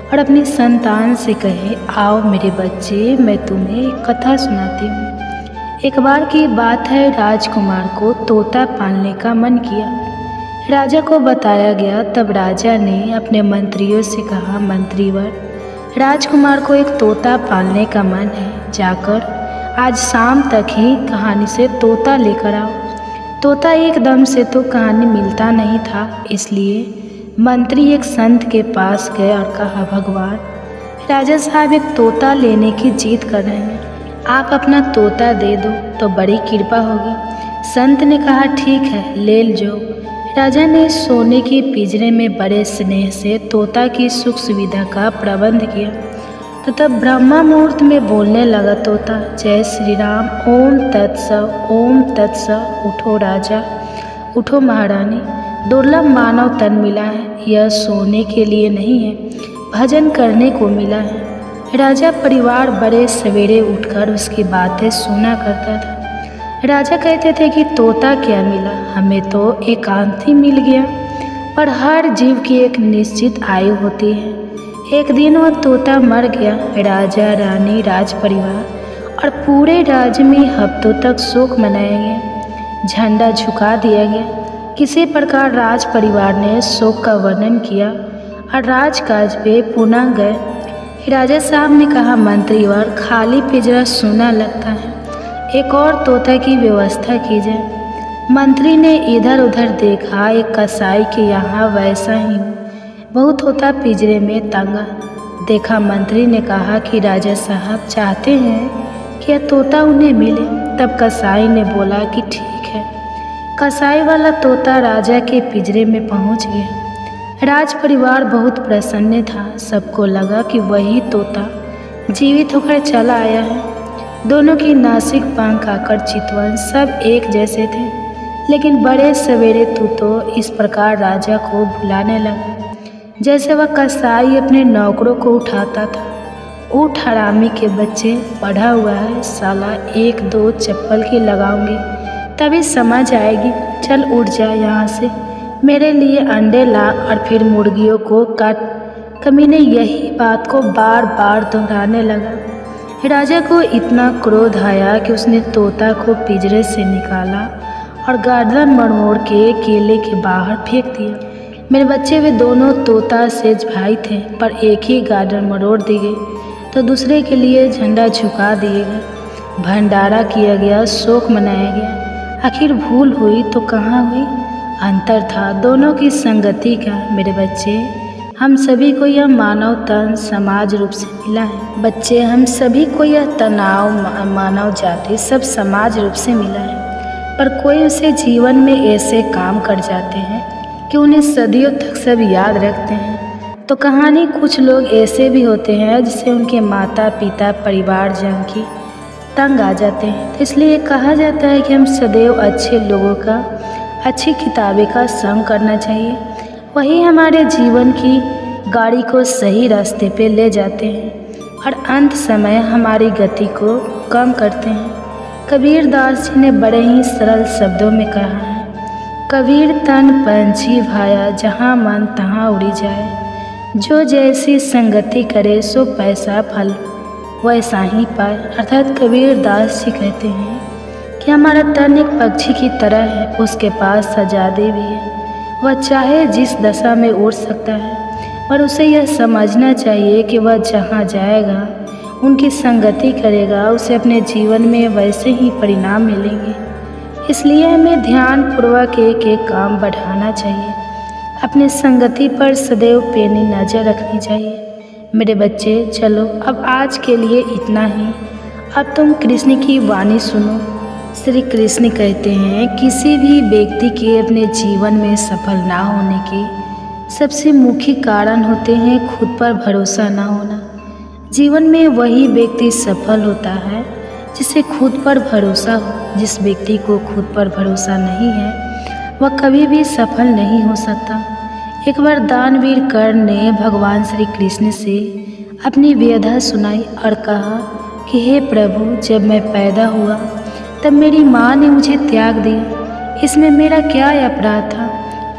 और अपनी संतान से कहे, आओ मेरे बच्चे, मैं तुम्हें एक कथा सुनाती हूँ। एक बार की बात है, राजकुमार को तोता पालने का मन किया। राजा को बताया गया। तब राजा ने अपने मंत्रियों से कहा, मंत्रीवर, राजकुमार को एक तोता पालने का मन है, जाकर आज शाम तक ही कहानी से तोता लेकर आओ। तोता एकदम से तो कहानी मिलता नहीं था, इसलिए मंत्री एक संत के पास गए और कहा, भगवान, राजा साहब एक तोता लेने की जिद कर रहे हैं, आप अपना तोता दे दो तो बड़ी कृपा होगी। संत ने कहा, ठीक है, ले लो। राजा ने सोने के पिंजरे में बड़े स्नेह से तोता की सुख सुविधा का प्रबंध किया। तो तब ब्रह्मा मुहूर्त में बोलने लगा तोता, जय श्री राम, ओम तत्सव, ओम तत्सव। उठो राजा, उठो महारानी, दुर्लभ मानव तन मिला है, यह सोने के लिए नहीं है, भजन करने को मिला है। राजा परिवार बड़े सवेरे उठकर उसकी बातें सुना करता था। राजा कहते थे कि तोता क्या मिला, हमें तो एकांत ही मिल गया, पर हर जीव की एक निश्चित आयु होती है। एक दिन वह तोता मर गया। राजा, रानी, राज परिवार और पूरे राज्य में हफ्तों तक शोक मनाया गया, झंडा झुका दिया गया। किसी प्रकार राज परिवार ने शोक का वर्णन किया और राजकाज पे पुनः गए। राजा साहब ने कहा, मंत्रीवर, खाली पिंजरा सूना लगता है, एक और तोता की व्यवस्था की जाए। मंत्री ने इधर उधर देखा, एक कसाई के यहाँ वैसा ही बहुत तोता पिंजरे में टंगा देखा। मंत्री ने कहा कि राजा साहब चाहते हैं कि यह तोता उन्हें मिले। तब कसाई ने बोला कि ठीक है। कसाई वाला तोता राजा के पिंजरे में पहुंच गया। राज परिवार बहुत प्रसन्न था, सबको लगा कि वही तोता जीवित होकर चला आया है। दोनों की नासिक, पंख, आकर, चितवन सब एक जैसे थे, लेकिन बड़े सवेरे तू तो इस प्रकार राजा को भुलाने लगा जैसे वह कसाई अपने नौकरों को उठाता था। उठ हरामी के बच्चे, पढ़ा हुआ है साला, एक दो चप्पल की लगाऊंगी तभी समझ आएगी, चल उठ जा यहाँ से, मेरे लिए अंडे ला और फिर मुर्गियों को काट। कमीने यही बात को बार बार दोहराने लगा। राजा को इतना क्रोध आया कि उसने तोता को पिंजरे से निकाला और गर्दन मड़मोड़ के केले के बाहर फेंक दिया। मेरे बच्चे वे दोनों तोता सेज भाई थे, पर एक ही गर्दन मरोड़ दी गई तो दूसरे के लिए झंडा झुका दिए गए। भंडारा किया गया, शोक मनाया गया। आखिर भूल हुई तो कहाँ हुई? अंतर था दोनों की संगति का। मेरे बच्चे, हम सभी को यह मानव तन समाज रूप से मिला है। बच्चे, हम सभी को यह तनाव मानव जाति सब समाज रूप से मिला है, पर कोई उसे जीवन में ऐसे काम कर जाते हैं कि उन्हें सदियों तक सब याद रखते हैं। तो कहानी कुछ लोग ऐसे भी होते हैं जिसे उनके माता पिता परिवारजन की तंग आ जाते हैं। तो इसलिए कहा जाता है कि हम सदैव अच्छे लोगों का, अच्छी किताबें का संग करना चाहिए, वही हमारे जीवन की गाड़ी को सही रास्ते पे ले जाते हैं और अंत समय हमारी गति को कम करते हैं। कबीर दास जी ने बड़े ही सरल शब्दों में कहा है, कबीर तन पंछी भाया, जहाँ मन तहाँ उड़ी जाए, जो जैसी संगति करे सो पैसा फल वैसा ही पाए। अर्थात कबीर दास जी कहते हैं कि हमारा तन एक पक्षी की तरह है, उसके पास आज़ादी भी है, वह चाहे जिस दशा में उड़ सकता है, पर उसे यह समझना चाहिए कि वह जहाँ जाएगा, उनकी संगति करेगा, उसे अपने जीवन में वैसे ही परिणाम मिलेंगे। इसलिए हमें ध्यानपूर्वक एक एक काम बढ़ाना चाहिए, अपनी संगति पर सदैव पैनी नज़र रखनी चाहिए। मेरे बच्चे, चलो अब आज के लिए इतना ही। अब तुम कृष्ण की वाणी सुनो। श्री कृष्ण कहते हैं, किसी भी व्यक्ति के अपने जीवन में सफल ना होने के सबसे मुख्य कारण होते हैं खुद पर भरोसा ना होना। जीवन में वही व्यक्ति सफल होता है जिसे खुद पर भरोसा हो। जिस व्यक्ति को खुद पर भरोसा नहीं है वह कभी भी सफल नहीं हो सकता। एक बार दानवीर कर्ण ने भगवान श्री कृष्ण से अपनी व्यथा सुनाई और कहा, कि हे प्रभु, जब मैं पैदा हुआ तब मेरी माँ ने मुझे त्याग दिया, इसमें मेरा क्या अपराध था।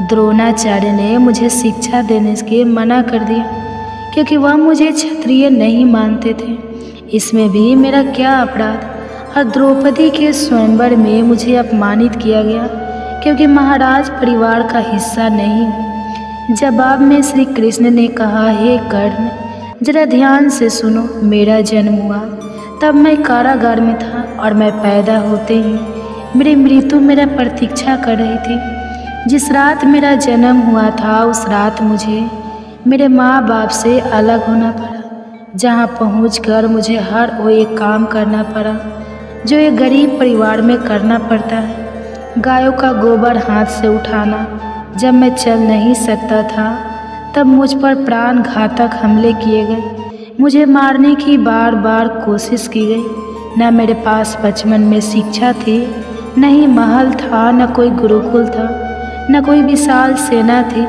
द्रोणाचार्य ने मुझे शिक्षा देने के मना कर दिया क्योंकि वह मुझे क्षत्रिय नहीं मानते थे, इसमें भी मेरा क्या अपराध। और द्रौपदी के स्वयंवर में मुझे अपमानित किया गया क्योंकि महाराज परिवार का हिस्सा नहीं हूँ। जवाब में श्री कृष्ण ने कहा, हे कर्ण, जरा ध्यान से सुनो। मेरा जन्म हुआ तब मैं कारागार में था और मैं पैदा होते ही मेरी मृत्यु मेरा प्रतीक्षा कर रही थी। जिस रात मेरा जन्म हुआ था उस रात मुझे मेरे माँ बाप से अलग होना पड़ा, जहाँ पहुँचकर मुझे हर वो एक काम करना पड़ा जो एक गरीब परिवार में करना पड़ता है। गायों का गोबर हाथ से उठाना। जब मैं चल नहीं सकता था तब मुझ पर प्राण घातक हमले किए गए। मुझे मारने की बार बार कोशिश की गई। न मेरे पास बचपन में शिक्षा थी, न ही महल था, न कोई गुरुकुल था, न कोई विशाल सेना थी,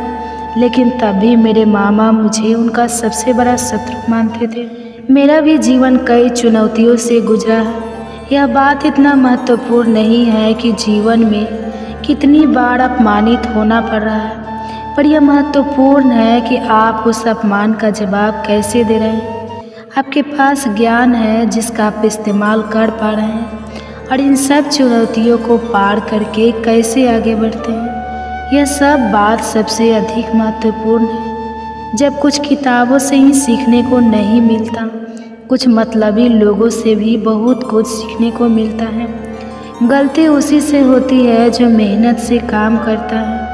लेकिन तब भी मेरे मामा मुझे उनका सबसे बड़ा शत्रु मानते थे। मेरा भी जीवन कई चुनौतियों से गुजरा है। यह बात इतना महत्वपूर्ण नहीं है कि जीवन में कितनी बार अपमानित होना पड़ रहा है, पर यह महत्वपूर्ण है कि आप उस अपमान का जवाब कैसे दे रहे हैं। आपके पास ज्ञान है जिसका आप इस्तेमाल कर पा रहे हैं, और इन सब चुनौतियों को पार करके कैसे आगे बढ़ते हैं, यह सब बात सबसे अधिक महत्वपूर्ण है। जब कुछ किताबों से ही सीखने को नहीं मिलता, कुछ मतलबी लोगों से भी बहुत कुछ सीखने को मिलता है। गलती उसी से होती है जो मेहनत से काम करता है।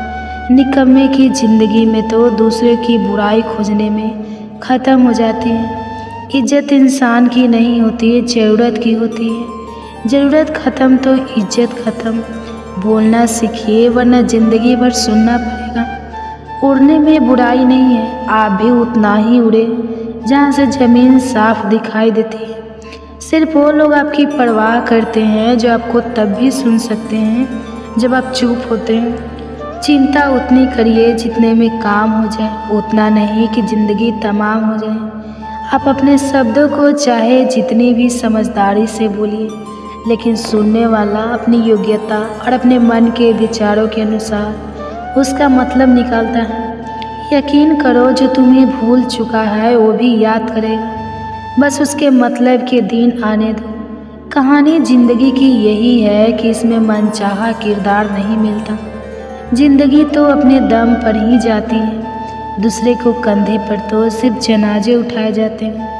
निकम्मे की ज़िंदगी में तो दूसरे की बुराई खोजने में ख़त्म हो जाती है। इज्जत इंसान की नहीं होती, ज़रूरत की होती है। ज़रूरत ख़त्म तो इज्जत ख़त्म। बोलना सीखिए वरना ज़िंदगी भर सुनना पड़ेगा। उड़ने में बुराई नहीं है, आप भी उतना ही उड़े जहाँ से ज़मीन साफ दिखाई देती है। सिर्फ वो लोग आपकी परवाह करते हैं जो आपको तब भी सुन सकते हैं जब आप चुप होते हैं। चिंता उतनी करिए जितने में काम हो जाए, उतना नहीं कि ज़िंदगी तमाम हो जाए। आप अपने शब्दों को चाहे जितनी भी समझदारी से बोलिए, लेकिन सुनने वाला अपनी योग्यता और अपने मन के विचारों के अनुसार उसका मतलब निकालता है। यकीन करो, जो तुम्हें भूल चुका है वो भी याद करेगा। बस उसके मतलब के दिन आने दो। कहानी ज़िंदगी की यही है कि इसमें मनचाहा किरदार नहीं मिलता। ज़िंदगी तो अपने दम पर ही जाती है। दूसरे को कंधे पर तो सिर्फ जनाजे उठाए जाते हैं।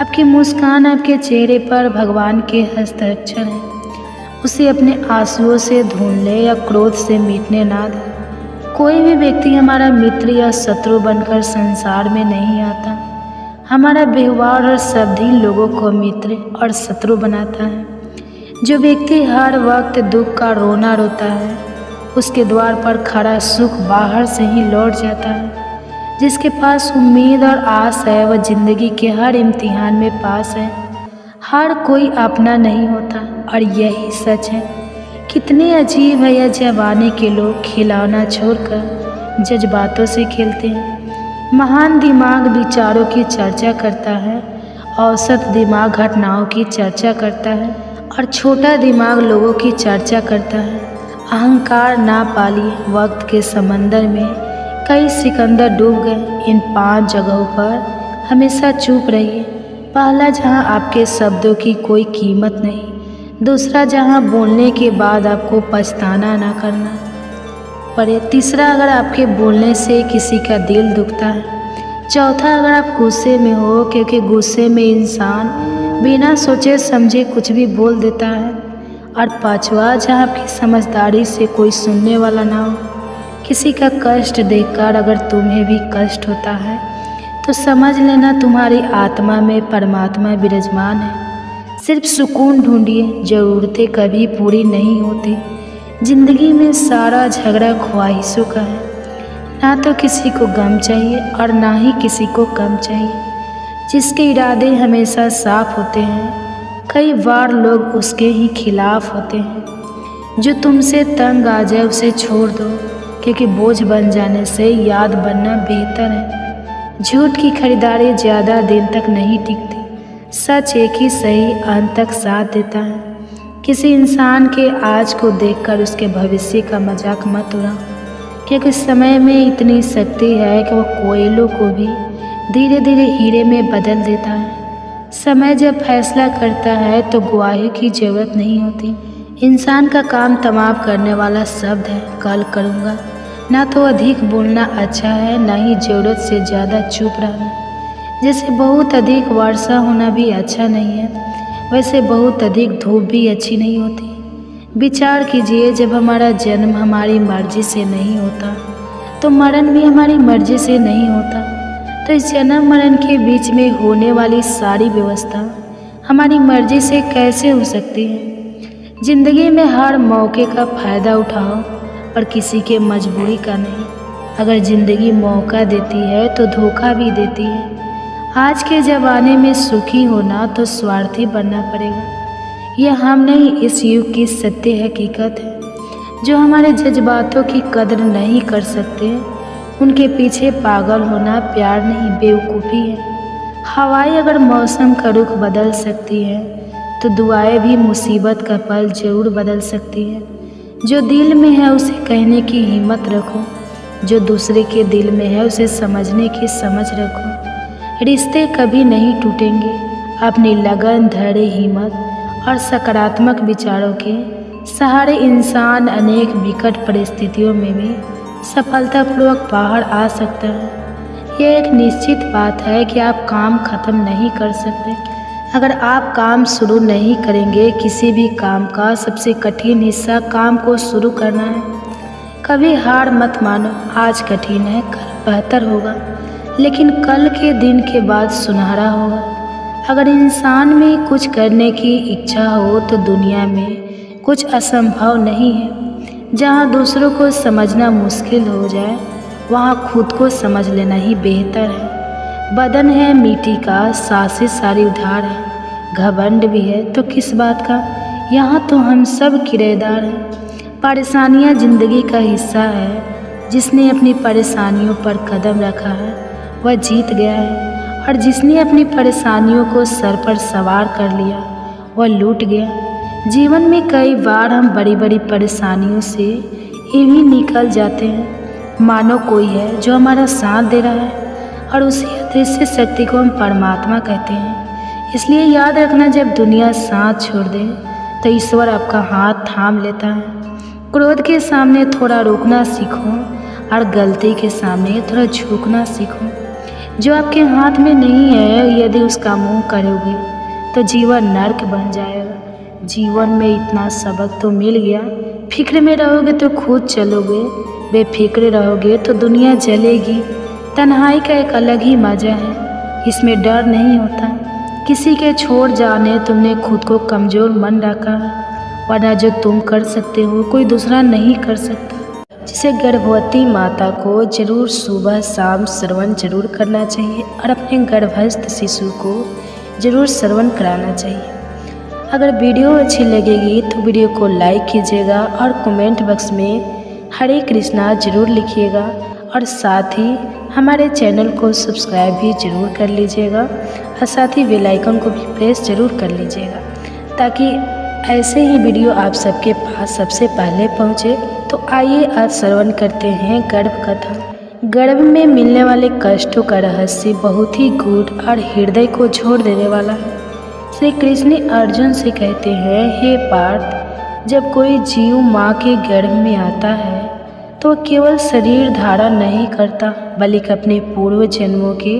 आपकी मुस्कान आपके चेहरे पर भगवान के हस्ताक्षर हैं। उसे अपने आंसुओं से ढूंढ ले या क्रोध से मीटने ना दे। कोई भी व्यक्ति हमारा मित्र या शत्रु बनकर संसार में नहीं आता। हमारा व्यवहार और शब्द ही लोगों को मित्र और शत्रु बनाता है। जो व्यक्ति हर वक्त दुख का रोना रोता है, उसके द्वार पर खड़ा सुख बाहर से ही लौट जाता है। जिसके पास उम्मीद और आस है वह जिंदगी के हर इम्तिहान में पास है। हर कोई अपना नहीं होता, और यही सच है। कितने अजीब है यह जमाने के लोग खिलौना छोड़कर जज्बातों से खेलते हैं। महान दिमाग विचारों की चर्चा करता है, औसत दिमाग घटनाओं की चर्चा करता है, और छोटा दिमाग लोगों की चर्चा करता है। अहंकार ना पालिए, वक्त के समंदर में कई सिकंदर डूब गए। इन 5 जगहों पर हमेशा चुप रहिए। पहला, जहाँ आपके शब्दों की कोई कीमत नहीं। दूसरा, जहाँ बोलने के बाद आपको पछताना ना करना पड़े। तीसरा, अगर आपके बोलने से किसी का दिल दुखता है। चौथा, अगर आप गुस्से में हो, क्योंकि गुस्से में इंसान बिना सोचे समझे कुछ भी बोल देता है। और पांचवा, जहाँ आपकी समझदारी से कोई सुनने वाला ना हो। किसी का कष्ट देखकर अगर तुम्हें भी कष्ट होता है तो समझ लेना तुम्हारी आत्मा में परमात्मा विराजमान है। सिर्फ सुकून ढूंढिए, ज़रूरतें कभी पूरी नहीं होती। ज़िंदगी में सारा झगड़ा ख्वाहिशों का है। ना तो किसी को गम चाहिए और ना ही किसी को कम चाहिए। जिसके इरादे हमेशा साफ होते हैं, कई बार लोग उसके ही खिलाफ होते हैं। जो तुमसे तंग आ जाए उसे छोड़ दो, क्योंकि बोझ बन जाने से याद बनना बेहतर है। झूठ की खरीदारी ज़्यादा दिन तक नहीं टिकती। सच एक ही सही अंत तक साथ देता है। किसी इंसान के आज को देखकर उसके भविष्य का मजाक मत उड़ाओ, क्योंकि समय में इतनी शक्ति है कि वो कोयलों को भी धीरे धीरे हीरे में बदल देता है। समय जब फैसला करता है तो गवाही की जरूरत नहीं होती। इंसान का काम तमाम करने वाला शब्द है कल करूँगा। ना तो अधिक बोलना अच्छा है, ना ही ज़रूरत से ज़्यादा चुप रहना। जैसे बहुत अधिक वर्षा होना भी अच्छा नहीं है, वैसे बहुत अधिक धूप भी अच्छी नहीं होती। विचार कीजिए, जब हमारा जन्म हमारी मर्जी से नहीं होता तो मरण भी हमारी मर्जी से नहीं होता। तो इस जन्म मरण के बीच में होने वाली सारी व्यवस्था हमारी मर्जी से कैसे हो सकती है। ज़िंदगी में हर मौके का फ़ायदा उठाओ, पर किसी के मजबूरी का नहीं। अगर ज़िंदगी मौका देती है तो धोखा भी देती है। आज के ज़माने में सुखी होना तो स्वार्थी बनना पड़ेगा। यह हम नहीं, इस युग की सत्य हकीकत है। जो हमारे जज्बातों की कदर नहीं कर सकते, उनके पीछे पागल होना प्यार नहीं बेवकूफ़ी है। हवाएं अगर मौसम का रुख बदल सकती है तो दुआएं भी मुसीबत का पल जरूर बदल सकती है। जो दिल में है उसे कहने की हिम्मत रखो, जो दूसरे के दिल में है उसे समझने की समझ रखो। रिश्ते कभी नहीं टूटेंगे। अपनी लगन, धैर्य, हिम्मत और सकारात्मक विचारों के सहारे इंसान अनेक विकट परिस्थितियों में भी सफलतापूर्वक बाहर आ सकता है। यह एक निश्चित बात है कि आप काम ख़त्म नहीं कर सकते। अगर आप काम शुरू नहीं करेंगे, किसी भी काम का सबसे कठिन हिस्सा काम को शुरू करना है। कभी हार मत मानो। आज कठिन है, कल बेहतर होगा, लेकिन कल के दिन के बाद सुनहरा होगा। अगर इंसान में कुछ करने की इच्छा हो तो दुनिया में कुछ असंभव नहीं है। जहाँ दूसरों को समझना मुश्किल हो जाए, वहाँ खुद को समझ लेना ही बेहतर है। बदन है मिट्टी का, सांसें सारी उधार है। घमंड भी है तो किस बात का, यहाँ तो हम सब किराएदार हैं। परेशानियाँ ज़िंदगी का हिस्सा है। जिसने अपनी परेशानियों पर कदम रखा है वह जीत गया है, और जिसने अपनी परेशानियों को सर पर सवार कर लिया वह लूट गया। जीवन में कई बार हम बड़ी बड़ी परेशानियों से यूं ही निकल जाते हैं, मानो कोई है जो हमारा साथ दे रहा है, और उसी अदृश्य शक्ति को हम परमात्मा कहते हैं। इसलिए याद रखना, जब दुनिया साथ छोड़ दे तो ईश्वर आपका हाथ थाम लेता है। क्रोध के सामने थोड़ा रुकना सीखो, और गलती के सामने थोड़ा झुकना सीखो। जो आपके हाथ में नहीं है, यदि उसका मुँह करोगे तो जीवन नर्क बन जाएगा। जीवन में इतना सबक तो मिल गया। फिक्र में रहोगे तो खुद चलोगे, बेफिक्र रहोगे तो दुनिया जलेगी। तन्हाई का एक अलग ही मज़ा है, इसमें डर नहीं होता। किसी के छोड़ जाने तुमने खुद को कमज़ोर मन रखा है, वरना जो तुम कर सकते हो कोई दूसरा नहीं कर सकता। जिसे गर्भवती माता को जरूर सुबह शाम श्रवण जरूर करना चाहिए, और अपने गर्भस्थ शिशु को जरूर श्रवण कराना चाहिए। अगर वीडियो अच्छी लगेगी तो वीडियो को लाइक कीजिएगा, और कमेंट बॉक्स में हरे कृष्णा जरूर लिखिएगा, और साथ ही हमारे चैनल को सब्सक्राइब भी जरूर कर लीजिएगा, और साथ ही बेल आइकन को भी प्रेस जरूर कर लीजिएगा, ताकि ऐसे ही वीडियो आप सबके पास सबसे पहले पहुँचे। तो आइए आज श्रवण करते हैं गर्भ कथा। गर्भ में मिलने वाले कष्टों का रहस्य बहुत ही गूढ़ और हृदय को झोड़ देने वाला है। श्री कृष्ण अर्जुन से कहते हैं, हे पार्थ, जब कोई जीव माँ के गर्भ में आता है तो केवल शरीर धारण नहीं करता, बल्कि अपने पूर्व जन्मों के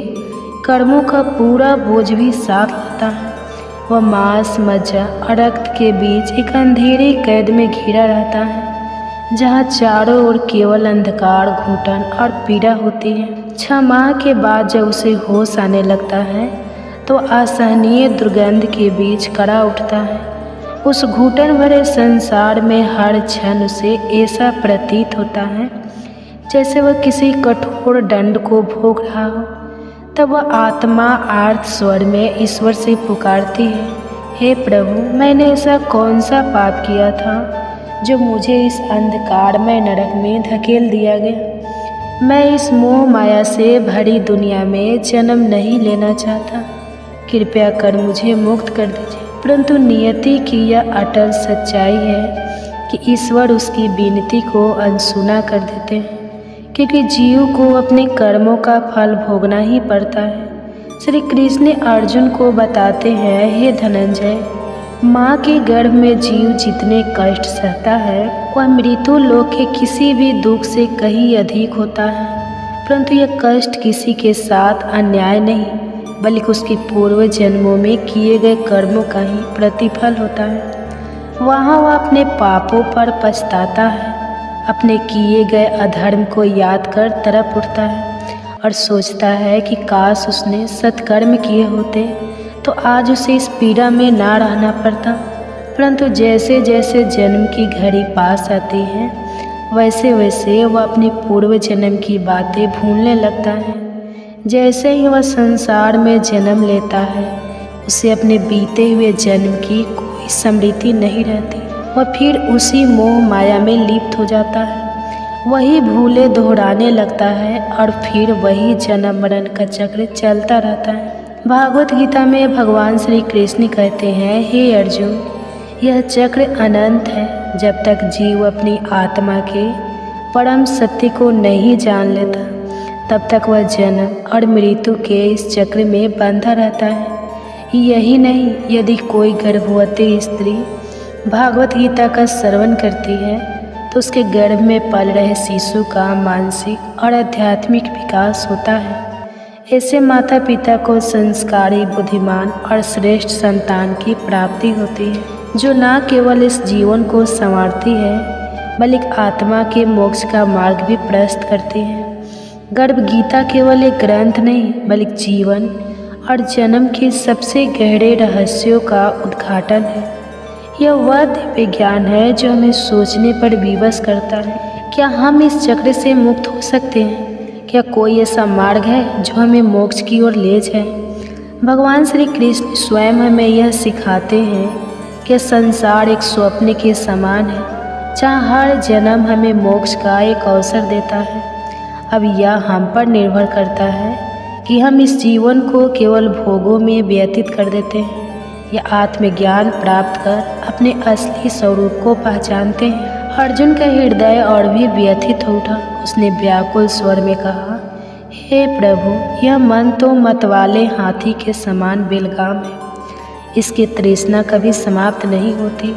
कर्मों का पूरा बोझ भी साथ लाता है। वह मांस, मज्जा और रक्त के बीच एक अंधेरे कैद में घिरा रहता है, जहाँ चारों ओर केवल अंधकार, घुटन और पीड़ा होती है। 6 माह के बाद जब उसे होश आने लगता है तो असहनीय दुर्गंध के बीच कड़ा उठता है। उस घुटन भरे संसार में हर क्षण उसे ऐसा प्रतीत होता है जैसे वह किसी कठोर दंड को भोग रहा हो। तब वह आत्मा आर्त स्वर में ईश्वर से पुकारती है, हे प्रभु, मैंने ऐसा कौन सा पाप किया था जो मुझे इस अंधकारमय नरक में धकेल दिया गया। मैं इस मोह माया से भरी दुनिया में जन्म नहीं लेना चाहता। कृपया कर मुझे मुक्त कर दीजिए। परंतु नियति की यह अटल सच्चाई है कि ईश्वर उसकी विनती को अनसुना कर देते हैं, क्योंकि जीव को अपने कर्मों का फल भोगना ही पड़ता है। श्री कृष्ण अर्जुन को बताते हैं, हे धनंजय, माँ के गर्भ में जीव जितने कष्ट सहता है वह मृत्यु लोक के किसी भी दुख से कहीं अधिक होता है। परंतु यह कष्ट किसी के साथ अन्याय नहीं, बल्कि उसके पूर्व जन्मों में किए गए कर्मों का ही प्रतिफल होता है। वहाँ वह अपने पापों पर पछताता है, अपने किए गए अधर्म को याद कर तड़प उठता है और सोचता है कि काश उसने सत्कर्म किए होते तो आज उसे इस पीड़ा में ना रहना पड़ता। परंतु जैसे जैसे जन्म की घड़ी पास आती है वैसे वैसे वह अपने पूर्व जन्म की बातें भूलने लगता है। जैसे ही वह संसार में जन्म लेता है उसे अपने बीते हुए जन्म की कोई स्मृति नहीं रहती। वह फिर उसी मोह माया में लिप्त हो जाता है, वही भूले दोहराने लगता है और फिर वही जन्म मरण का चक्र चलता रहता है। भागवत गीता में भगवान श्री कृष्ण कहते हैं, हे अर्जुन, यह चक्र अनंत है। जब तक जीव अपनी आत्मा के परम सत्य को नहीं जान लेता तब तक वह जन्म और मृत्यु के इस चक्र में बंधा रहता है। यही नहीं, यदि कोई गर्भवती स्त्री भागवत गीता का श्रवण करती है तो उसके गर्भ में पल रहे शिशु का मानसिक और आध्यात्मिक विकास होता है। ऐसे माता पिता को संस्कारी, बुद्धिमान और श्रेष्ठ संतान की प्राप्ति होती है, जो न केवल इस जीवन को संवारती है बल्कि आत्मा के मोक्ष का मार्ग भी प्रशस्त करती है। गर्भ गीता केवल एक ग्रंथ नहीं बल्कि जीवन और जन्म के सबसे गहरे रहस्यों का उद्घाटन है। यह वह दिव्य ज्ञान है जो हमें सोचने पर विवश करता है, क्या हम इस चक्र से मुक्त हो सकते हैं? क्या कोई ऐसा मार्ग है जो हमें मोक्ष की ओर ले जाए? भगवान श्री कृष्ण स्वयं हमें यह सिखाते हैं कि संसार एक स्वप्न के समान है, जहाँ हर जन्म हमें मोक्ष का एक अवसर देता है। अब यह हम पर निर्भर करता है कि हम इस जीवन को केवल भोगों में व्यतीत कर देते हैं या आत्मज्ञान प्राप्त कर अपने असली स्वरूप को पहचानते हैं। अर्जुन का हृदय और भी व्यथित हो उठा। उसने व्याकुल स्वर में कहा, हे प्रभु, यह मन तो मतवाले हाथी के समान बेलगाम है। इसकी तृष्णा कभी समाप्त नहीं होती।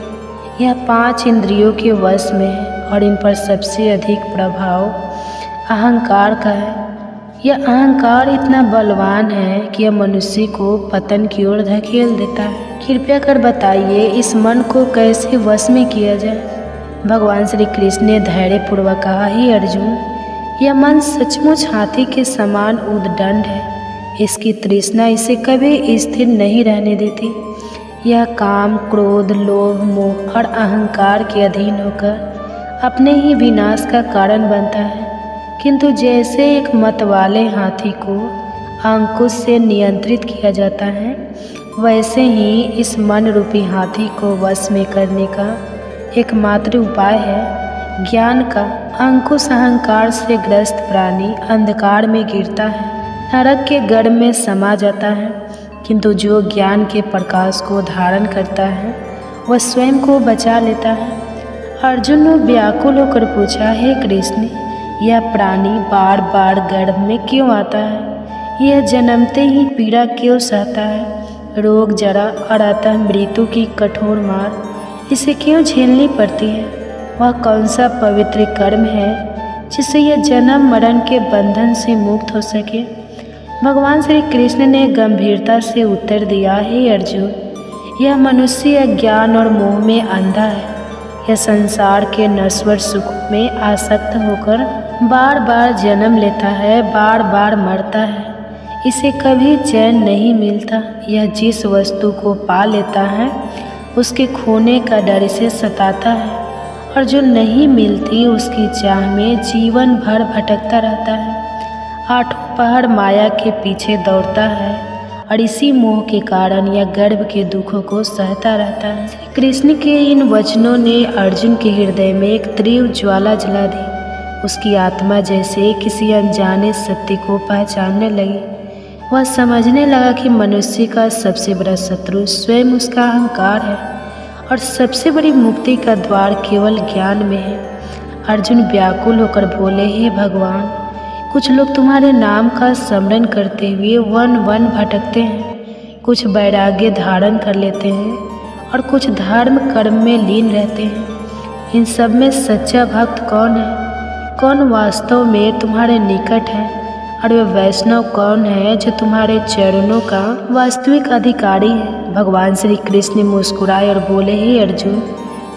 यह 5 इंद्रियों के वश में है और इन पर सबसे अधिक प्रभाव अहंकार का है। यह अहंकार इतना बलवान है कि यह मनुष्य को पतन की ओर धकेल देता है। कृपया कर बताइए, इस मन को कैसे वश में किया जाए? भगवान श्री कृष्ण ने धैर्यपूर्वक कहा, हे अर्जुन, यह मन सचमुच हाथी के समान उद्दंड है। इसकी तृष्णा इसे कभी स्थिर नहीं रहने देती। यह काम, क्रोध, लोभ, मोह और अहंकार के अधीन होकर अपने ही विनाश का कारण बनता है। किंतु जैसे एक मतवाले हाथी को अंकुश से नियंत्रित किया जाता है, वैसे ही इस मन रूपी हाथी को वश में करने का एकमात्र उपाय है ज्ञान का। अंकुश अहंकार से ग्रस्त प्राणी अंधकार में गिरता है, नरक के गर्भ में समा जाता है। किंतु जो ज्ञान के प्रकाश को धारण करता है वह स्वयं को बचा लेता है। अर्जुन ने व्याकुल होकर पूछा, हे कृष्ण, यह प्राणी बार बार गर्भ में क्यों आता है? यह जन्मते ही पीड़ा क्यों सहता है? रोग, जरा और अतः मृत्यु की कठोर मार इसे क्यों झेलनी पड़ती है? वह कौन सा पवित्र कर्म है जिससे यह जन्म मरण के बंधन से मुक्त हो सके? भगवान श्री कृष्ण ने गंभीरता से उत्तर दिया, हे अर्जुन, यह मनुष्य अज्ञान और मोह में अंधा है। यह संसार के नश्वर सुख में आसक्त होकर बार बार जन्म लेता है, बार बार मरता है। इसे कभी चैन नहीं मिलता। यह जिस वस्तु को पा लेता है उसके खोने का डर इसे सताता है, और जो नहीं मिलती उसकी चाह में जीवन भर भटकता रहता है। 8 पहर माया के पीछे दौड़ता है और इसी मोह के कारण यह गर्भ के दुखों को सहता रहता है। श्री कृष्ण के इन वचनों ने अर्जुन के हृदय में एक तीव्र ज्वाला जला दी। उसकी आत्मा जैसे किसी अनजाने सत्य को पहचानने लगी। वह समझने लगा कि मनुष्य का सबसे बड़ा शत्रु स्वयं उसका अहंकार है और सबसे बड़ी मुक्ति का द्वार केवल ज्ञान में है। अर्जुन व्याकुल होकर बोले, हे भगवान, कुछ लोग तुम्हारे नाम का स्मरण करते हुए वन वन भटकते हैं, कुछ वैराग्य धारण कर लेते हैं और कुछ धर्म कर्म में लीन रहते हैं। इन सब में सच्चा भक्त कौन है? कौन वास्तव में तुम्हारे निकट है? और वह वैष्णव कौन है जो तुम्हारे चरणों का वास्तविक अधिकारी है? भगवान श्री कृष्ण मुस्कुराए और बोले, हे अर्जुन,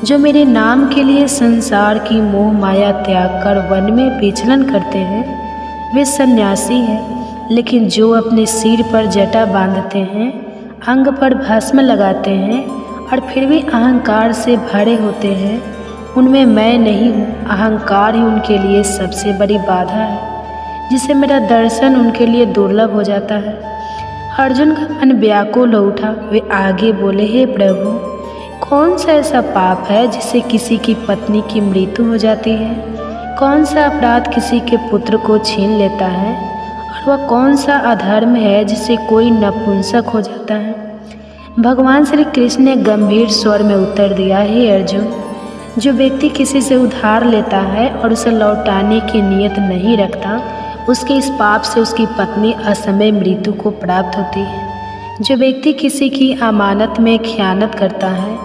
जो मेरे नाम के लिए संसार की मोह माया त्याग कर वन में विचलन करते हैं वे सन्यासी हैं, लेकिन जो अपने सिर पर जटा बांधते हैं, अंग पर भस्म लगाते हैं और फिर भी अहंकार से भरे होते हैं, उनमें मैं नहीं हूँ। अहंकार ही उनके लिए सबसे बड़ी बाधा है, जिसे मेरा दर्शन उनके लिए दुर्लभ हो जाता है। अर्जुन का मन व्याकुल हो उठा। वे आगे बोले, हे प्रभु, कौन सा ऐसा पाप है जिससे किसी की पत्नी की मृत्यु हो जाती है? कौन सा अपराध किसी के पुत्र को छीन लेता है? और वह कौन सा अधर्म है जिससे कोई नपुंसक हो जाता है? भगवान श्री कृष्ण ने गंभीर स्वर में उत्तर दिया, हे अर्जुन, जो व्यक्ति किसी से उधार लेता है और उसे लौटाने की नियत नहीं रखता, उसके इस पाप से उसकी पत्नी असमय मृत्यु को प्राप्त होती है। जो व्यक्ति किसी की अमानत में खयानत करता है,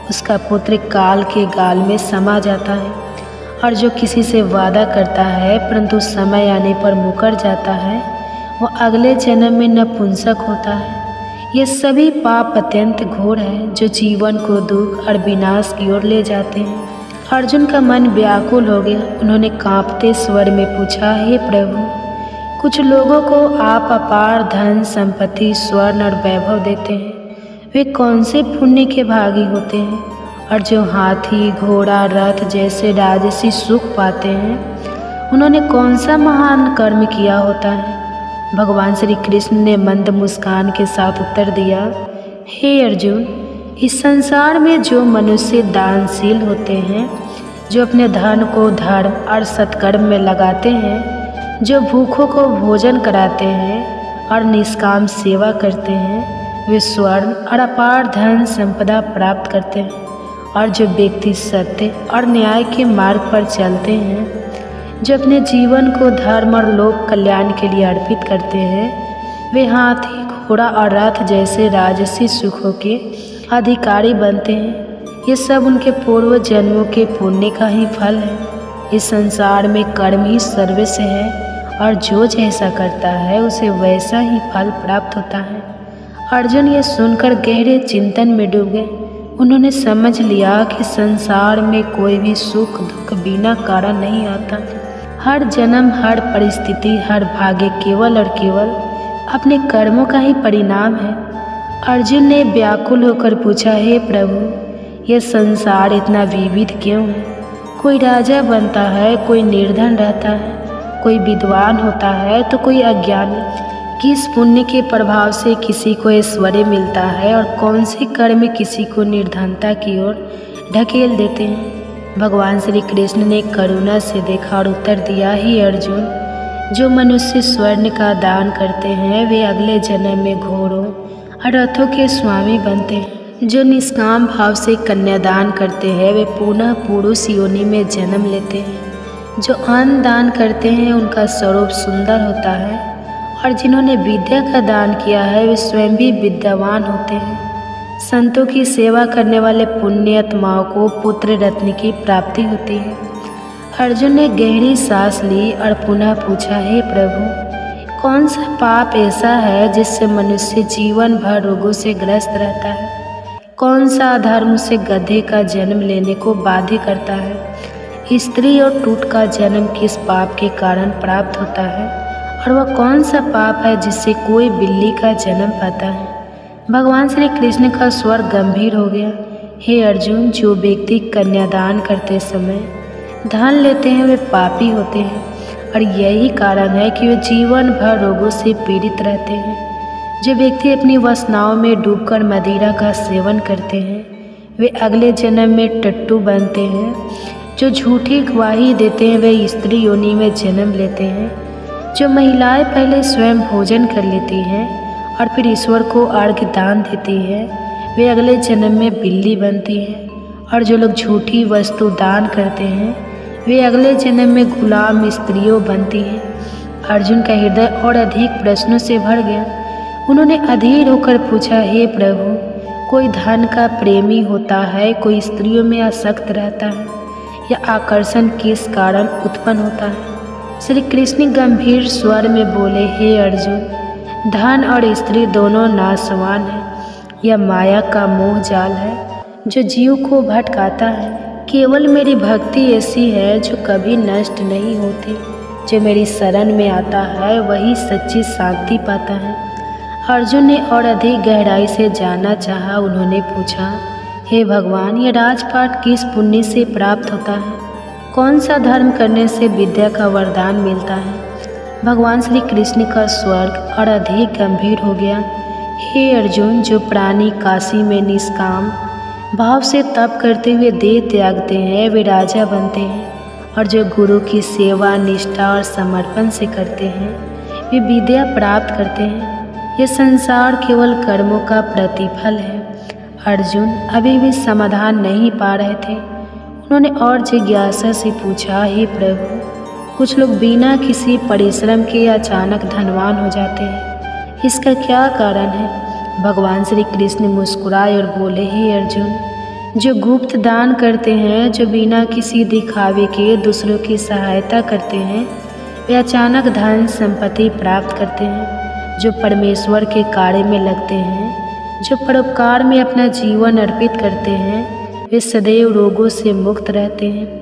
उसका पुत्र काल के गाल में समा जाता है। और जो किसी से वादा करता है परंतु समय आने पर मुकर जाता है, वह अगले जन्म में नपुंसक होता है। ये सभी पाप अत्यंत घोर है जो जीवन को दुख और विनाश की ओर ले जाते हैं। अर्जुन का मन व्याकुल हो गया। उन्होंने कांपते स्वर में पूछा, हे प्रभु, कुछ लोगों को आप अपार धन संपत्ति स्वर्ण और वैभव देते हैं, वे कौन से पुण्य के भागी होते हैं? और जो हाथी घोड़ा रथ जैसे राजसी सुख पाते हैं, उन्होंने कौन सा महान कर्म किया होता है? भगवान श्री कृष्ण ने मंद मुस्कान के साथ उत्तर दिया, हे अर्जुन, इस संसार में जो मनुष्य दानशील होते हैं, जो अपने धन को धर्म और सत्कर्म में लगाते हैं, जो भूखों को भोजन कराते हैं और निष्काम सेवा करते हैं, वे स्वर्ण और अपार धन संपदा प्राप्त करते हैं। और जो व्यक्ति सत्य और न्याय के मार्ग पर चलते हैं, जो अपने जीवन को धर्म और लोक कल्याण के लिए अर्पित करते हैं, वे हाथी घोड़ा और रथ जैसे राजसी सुखों के अधिकारी बनते हैं। ये सब उनके पूर्व जन्मों के पुण्य का ही फल है। इस संसार में कर्म ही सर्वस्व है और जो जैसा करता है उसे वैसा ही फल प्राप्त होता है। अर्जुन ये सुनकर गहरे चिंतन में डूब गए। उन्होंने समझ लिया कि संसार में कोई भी सुख दुख बिना कारण नहीं आता। हर जन्म, हर परिस्थिति, हर भाग्य केवल और केवल अपने कर्मों का ही परिणाम है। अर्जुन ने व्याकुल होकर पूछा, हे प्रभु, यह संसार इतना विविध क्यों है? कोई राजा बनता है, कोई निर्धन रहता है, कोई विद्वान होता है तो कोई अज्ञानी। किस पुण्य के प्रभाव से किसी को ऐश्वर्य मिलता है और कौन से कर्म किसी को निर्धनता की ओर ढकेल देते हैं? भगवान श्री कृष्ण ने करुणा से देखा और उत्तर दिया, हे अर्जुन, जो मनुष्य स्वर्ण का दान करते हैं वे अगले जन्म में घोड़ों और रथों के स्वामी बनते हैं। जो निष्काम भाव से कन्यादान करते हैं वे पुनः पुरुष योनि में जन्म लेते हैं। जो अन्न दान करते हैं उनका स्वरूप सुंदर होता है और जिन्होंने विद्या का दान किया है वे स्वयं भी विद्यावान होते हैं। संतों की सेवा करने वाले पुण्य आत्माओं को पुत्र रत्न की प्राप्ति होती है। अर्जुन ने गहरी सांस ली और पुनः पूछा, हे प्रभु, कौन सा पाप ऐसा है जिससे मनुष्य जीवन भर रोगों से ग्रस्त रहता है? कौन सा अधर्म से गधे का जन्म लेने को बाध्य करता है? स्त्री और टूट का जन्म किस पाप के कारण प्राप्त होता है? और वह कौन सा पाप है जिससे कोई बिल्ली का जन्म पाता है? भगवान श्री कृष्ण का स्वर गंभीर हो गया। हे अर्जुन, जो व्यक्ति कन्यादान करते समय धन लेते हैं वे पापी होते हैं और यही कारण है कि वे जीवन भर रोगों से पीड़ित रहते हैं। जो व्यक्ति अपनी वासनाओं में डूबकर मदिरा का सेवन करते हैं वे अगले जन्म में टट्टू बनते हैं। जो झूठी गवाही देते हैं वे स्त्री योनि में जन्म लेते हैं। जो महिलाएं पहले स्वयं भोजन कर लेती हैं और फिर ईश्वर को अर्घ्य दान देती है, वे अगले जन्म में बिल्ली बनती हैं। और जो लोग झूठी वस्तु दान करते हैं, वे अगले जन्म में गुलाम स्त्रियों बनती हैं। अर्जुन का हृदय और अधिक प्रश्नों से भर गया। उन्होंने अधीर होकर पूछा, हे प्रभु, कोई धन का प्रेमी होता है, कोई स्त्रियों में आसक्त रहता है, या आकर्षण किस कारण उत्पन्न होता है? श्री कृष्ण गंभीर स्वर में बोले, हे अर्जुन, धन और स्त्री दोनों नाशवान हैं। यह माया का मोह जाल है जो जीव को भटकाता है। केवल मेरी भक्ति ऐसी है जो कभी नष्ट नहीं होती। जो मेरी शरण में आता है वही सच्ची शांति पाता है। अर्जुन ने और अधिक गहराई से जानना चाहा। उन्होंने पूछा, हे भगवान, यह राजपाट किस पुण्य से प्राप्त होता है? कौन सा धर्म करने से विद्या का वरदान मिलता है? भगवान श्री कृष्ण का स्वर्ग और अधिक गंभीर हो गया। हे अर्जुन, जो प्राणी काशी में निष्काम भाव से तप करते हुए देह त्यागते हैं, वे राजा बनते हैं। और जो गुरु की सेवा निष्ठा और समर्पण से करते हैं, वे विद्या प्राप्त करते हैं। ये संसार केवल कर्मों का प्रतिफल है। अर्जुन अभी भी समाधान नहीं पा रहे थे। उन्होंने और जिज्ञासा से पूछा, हे प्रभु, कुछ लोग बिना किसी परिश्रम के अचानक धनवान हो जाते हैं, इसका क्या कारण है? भगवान श्री कृष्ण मुस्कुराए और बोले, हे अर्जुन, जो गुप्त दान करते हैं, जो बिना किसी दिखावे के दूसरों की सहायता करते हैं, वे अचानक धन संपत्ति प्राप्त करते हैं। जो परमेश्वर के कार्य में लगते हैं, जो परोपकार में अपना जीवन अर्पित करते हैं, वे सदैव रोगों से मुक्त रहते हैं।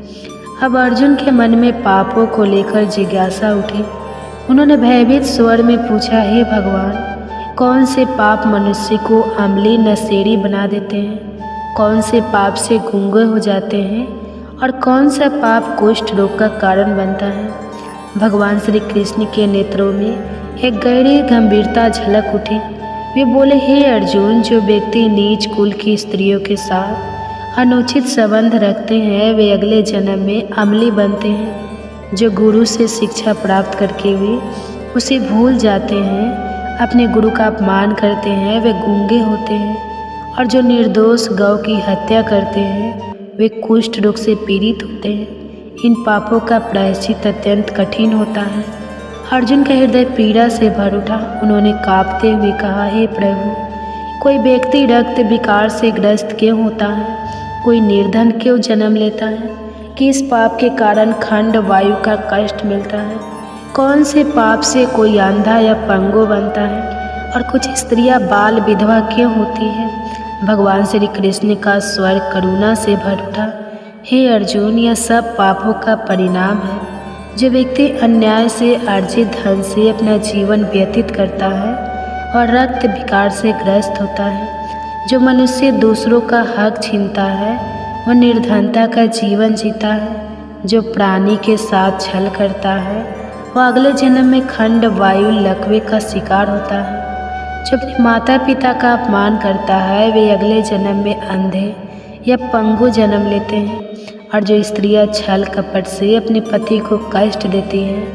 अब अर्जुन के मन में पापों को लेकर जिज्ञासा उठी। उन्होंने भयभीत स्वर में पूछा, हे भगवान, कौन से पाप मनुष्य को अम्ली नशेड़ी बना देते हैं? कौन से पाप से गूंगे हो जाते हैं? और कौन सा पाप कुष्ठ रोग का कारण बनता है? भगवान श्री कृष्ण के नेत्रों में एक गहरी गंभीरता झलक उठी। वे बोले, हे अर्जुन, जो व्यक्ति नीच कुल की स्त्रियों के साथ अनुचित संबंध रखते हैं, वे अगले जन्म में अम्ली बनते हैं। जो गुरु से शिक्षा प्राप्त करके वे उसे भूल जाते हैं, अपने गुरु का अपमान करते हैं, वे गूंगे होते हैं। और जो निर्दोष गौ की हत्या करते हैं, वे कुष्ठ रोग से पीड़ित होते हैं। इन पापों का प्रायश्चित अत्यंत कठिन होता है। अर्जुन का हृदय पीड़ा से भर उठा। उन्होंने कांपते हुए कहा, हे प्रभु, कोई व्यक्ति रक्त विकार से ग्रस्त क्यों होता है? कोई निर्धन क्यों जन्म लेता है? किस पाप के कारण खंड वायु का कष्ट मिलता है? कौन से पाप से कोई अंधा या पंगु बनता है? और कुछ स्त्रियां बाल विधवा क्यों होती हैं? भगवान श्री कृष्ण का स्वर करुणा से भर उठा। हे अर्जुन, यह सब पापों का परिणाम है। जो व्यक्ति अन्याय से अर्जित धन से अपना जीवन व्यतीत करता है और रक्त विकार से ग्रस्त होता है, जो मनुष्य दूसरों का हक छीनता है, वह निर्धनता का जीवन जीता है। जो प्राणी के साथ छल करता है, वह अगले जन्म में खंड वायु लकवे का शिकार होता है। जो अपने माता पिता का अपमान करता है, वे अगले जन्म में अंधे या पंगु जन्म लेते हैं। और जो स्त्रियां छल कपट से अपने पति को कष्ट देती हैं,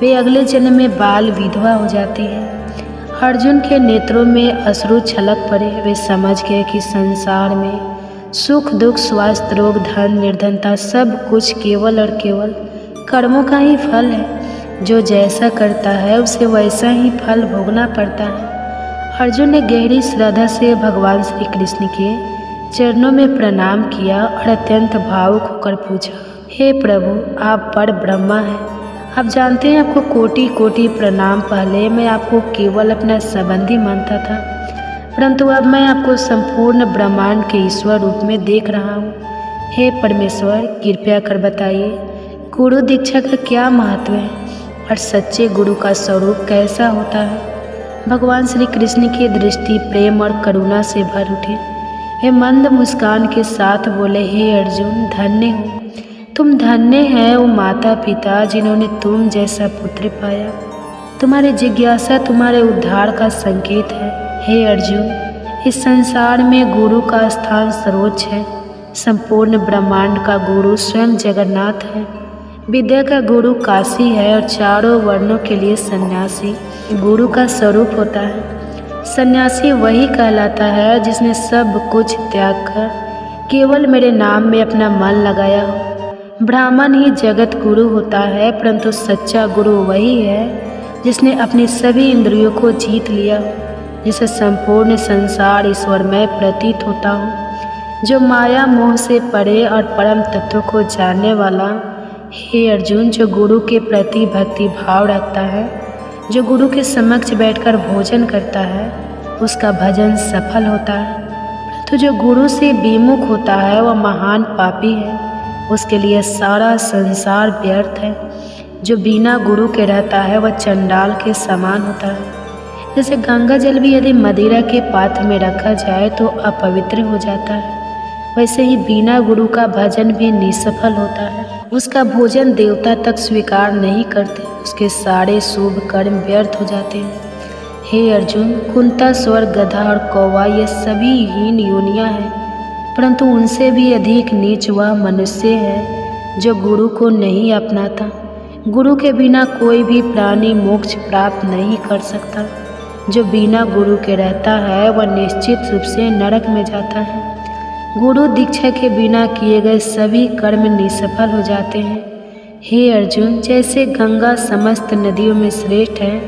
वे अगले जन्म में बाल विधवा हो जाती हैं। अर्जुन के नेत्रों में अश्रु छलक पड़े। वे समझ गए कि संसार में सुख दुख स्वास्थ्य रोग धन निर्धनता सब कुछ केवल और केवल कर्मों का ही फल है। जो जैसा करता है उसे वैसा ही फल भोगना पड़ता है। अर्जुन ने गहरी श्रद्धा से भगवान श्री कृष्ण के चरणों में प्रणाम किया और अत्यंत भावुक होकर पूछा, हे प्रभु, आप पर ब्रह्मा हैं। आप जानते हैं आपको कोटि कोटि प्रणाम। पहले मैं आपको केवल अपना संबंधी मानता था, परंतु अब मैं आपको संपूर्ण ब्रह्मांड के ईश्वर रूप में देख रहा हूँ। हे परमेश्वर, कृपया कर बताइए, गुरु दीक्षा का क्या महत्व है और सच्चे गुरु का स्वरूप कैसा होता है? भगवान श्री कृष्ण की दृष्टि प्रेम और करुणा से भर उठी। वे मंद मुस्कान के साथ बोले, हे अर्जुन, धन्य हो तुम, धन्य है वो माता पिता जिन्होंने तुम जैसा पुत्र पाया। तुम्हारी जिज्ञासा तुम्हारे उद्धार का संकेत है। हे अर्जुन, इस संसार में गुरु का स्थान सर्वोच्च है। संपूर्ण ब्रह्मांड का गुरु स्वयं जगन्नाथ है। विद्या का गुरु काशी है और चारों वर्णों के लिए सन्यासी गुरु का स्वरूप होता है। सन्यासी वही कहलाता है जिसने सब कुछ त्याग कर केवल मेरे नाम में अपना मन लगाया हो। ब्राह्मण ही जगत गुरु होता है, परंतु सच्चा गुरु वही है जिसने अपनी सभी इंद्रियों को जीत लिया, जिसे संपूर्ण संसार ईश्वरमय प्रतीत होता हो, जो माया मोह से परे और परम तत्व को जानने वाला। हे अर्जुन, जो गुरु के प्रति भक्ति भाव रखता है, जो गुरु के समक्ष बैठकर भोजन करता है, उसका भजन सफल होता है। तो जो गुरु से विमुख होता है वह महान पापी है, उसके लिए सारा संसार व्यर्थ है। जो बिना गुरु के रहता है वह चंडाल के समान होता है। जैसे गंगा जल भी यदि मदिरा के पात्र में रखा जाए तो अपवित्र हो जाता है, वैसे ही बिना गुरु का भजन भी निष्फल होता है। उसका भोजन देवता तक स्वीकार नहीं करते, उसके सारे शुभ कर्म व्यर्थ हो जाते हैं। हे अर्जुन, कुंता, स्वर, गधा और कौवा ये सभी हीन योनियां हैं, परंतु उनसे भी अधिक नीच वह मनुष्य है जो गुरु को नहीं अपनाता। गुरु के बिना कोई भी प्राणी मोक्ष प्राप्त नहीं कर सकता। जो बिना गुरु के रहता है वह निश्चित रूप से नरक में जाता है। गुरु दीक्षा के बिना किए गए सभी कर्म निष्फल हो जाते हैं। हे अर्जुन, जैसे गंगा समस्त नदियों में श्रेष्ठ है,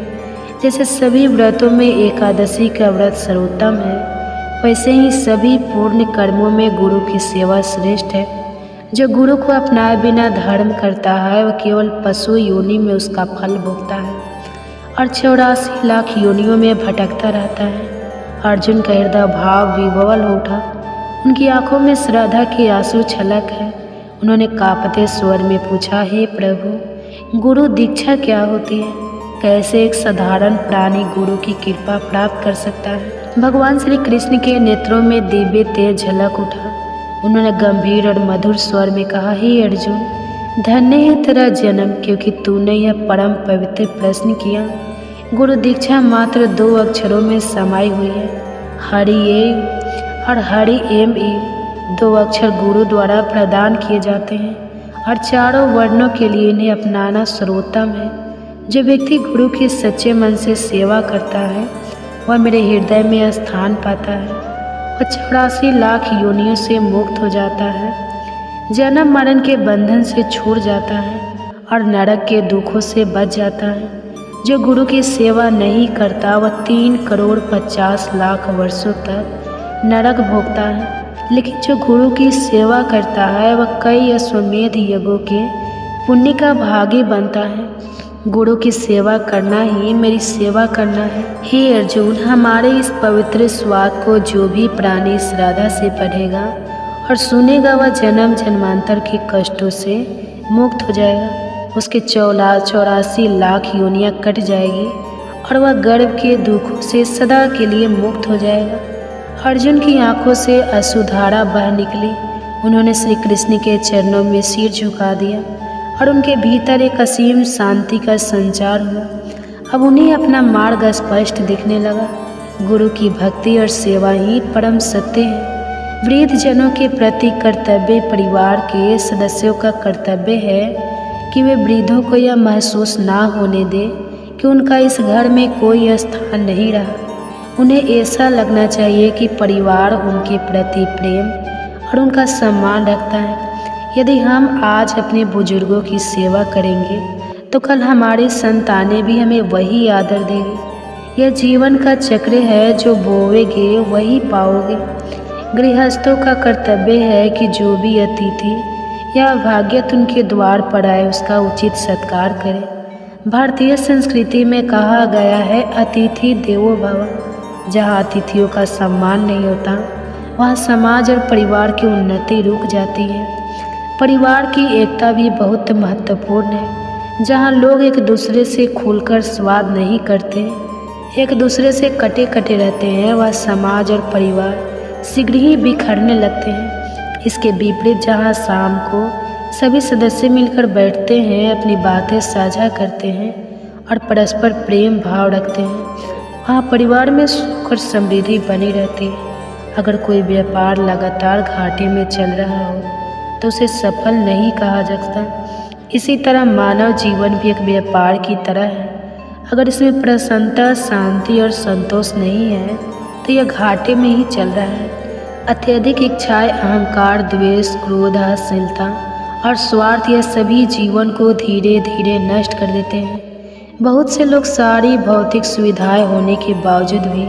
जैसे सभी व्रतों में एकादशी का व्रत सर्वोत्तम है, वैसे ही सभी पूर्ण कर्मों में गुरु की सेवा श्रेष्ठ है। जो गुरु को अपनाए बिना धर्म करता है वह केवल पशु योनि में उसका फल भोगता है और 84 लाख योनियों में भटकता रहता है। अर्जुन का हृदय भाव विह्वल हो उठा, उनकी आंखों में श्रद्धा की आंसू छलक है। उन्होंने कांपते स्वर में पूछा, हे प्रभु, गुरु दीक्षा क्या होती है? कैसे एक साधारण प्राणी गुरु की कृपा प्राप्त कर सकता है? भगवान श्री कृष्ण के नेत्रों में दिव्य तेज झलक उठा। उन्होंने गंभीर और मधुर स्वर में कहा, हे अर्जुन, धन्य है तेरा जन्म, क्योंकि तूने यह परम पवित्र प्रश्न किया। गुरु दीक्षा मात्र 2 अक्षरों में समाई हुई है, हरि एव और हरि एम एव। 2 अक्षर गुरु द्वारा प्रदान किए जाते हैं और चारों वर्णों के लिए इन्हें अपनाना सर्वोत्तम है। जो व्यक्ति गुरु की सच्चे मन से सेवा करता है वह मेरे हृदय में स्थान पाता है। वह 84 लाख योनियों से मुक्त हो जाता है, जन्म मरण के बंधन से छूट जाता है और नरक के दुखों से बच जाता है। जो गुरु की सेवा नहीं करता वह 3 करोड़ 50 लाख वर्षों तक नरक भोगता है, लेकिन जो गुरु की सेवा करता है वह कई अश्वमेध यज्ञों के पुण्य का भागी बनता है। गुरु की सेवा करना ही मेरी सेवा करना है। हे अर्जुन, हमारे इस पवित्र स्वाद को जो भी प्राणी श्रद्धा से पढ़ेगा और सुनेगा वह जन्म जन्मांतर के कष्टों से मुक्त हो जाएगा। उसके 84 लाख योनियाँ कट जाएगी और वह गर्भ के दुखों से सदा के लिए मुक्त हो जाएगा। अर्जुन की आंखों से अश्रुधारा बह निकली। उन्होंने श्री कृष्ण के चरणों में सिर झुका दिया और उनके भीतर एक असीम शांति का संचार हुआ। अब उन्हें अपना मार्ग स्पष्ट दिखने लगा। गुरु की भक्ति और सेवा ही परम सत्य है। वृद्ध जनों के प्रति कर्तव्य परिवार के सदस्यों का कर्तव्य है कि वे वृद्धों को यह महसूस ना होने दें कि उनका इस घर में कोई स्थान नहीं रहा। उन्हें ऐसा लगना चाहिए कि परिवार उनके प्रति प्रेम और उनका सम्मान रखता है। यदि हम आज अपने बुजुर्गों की सेवा करेंगे तो कल हमारी संतानें भी हमें वही आदर देगी। यह जीवन का चक्र है, जो बोवेगे वही पाओगे। गृहस्थों का कर्तव्य है कि जो भी अतिथि या भाग्यत उनके द्वार पर आए उसका उचित सत्कार करें। भारतीय संस्कृति में कहा गया है, अतिथि देवो भव। जहाँ अतिथियों का सम्मान नहीं होता वहाँ समाज और परिवार की उन्नति रुक जाती है। परिवार की एकता भी बहुत महत्वपूर्ण है। जहाँ लोग एक दूसरे से खुलकर स्वाद नहीं करते, एक दूसरे से कटे कटे रहते हैं, वह समाज और परिवार शीघ्र ही बिखरने लगते हैं। इसके विपरीत जहाँ शाम को सभी सदस्य मिलकर बैठते हैं, अपनी बातें साझा करते हैं और परस्पर प्रेम भाव रखते हैं, वहाँ परिवार में सुख और समृद्धि बनी रहती है। अगर कोई व्यापार लगातार घाटे में चल रहा हो तो उसे सफल नहीं कहा जा सकता। इसी तरह मानव जीवन भी एक व्यापार की तरह है। अगर इसमें प्रसन्नता, शांति और संतोष नहीं है तो यह घाटे में ही चल रहा है। अत्यधिक इच्छाएं, अहंकार, द्वेष, क्रोध, असहिष्णुता और स्वार्थ यह सभी जीवन को धीरे धीरे नष्ट कर देते हैं। बहुत से लोग सारी भौतिक सुविधाएं होने के बावजूद भी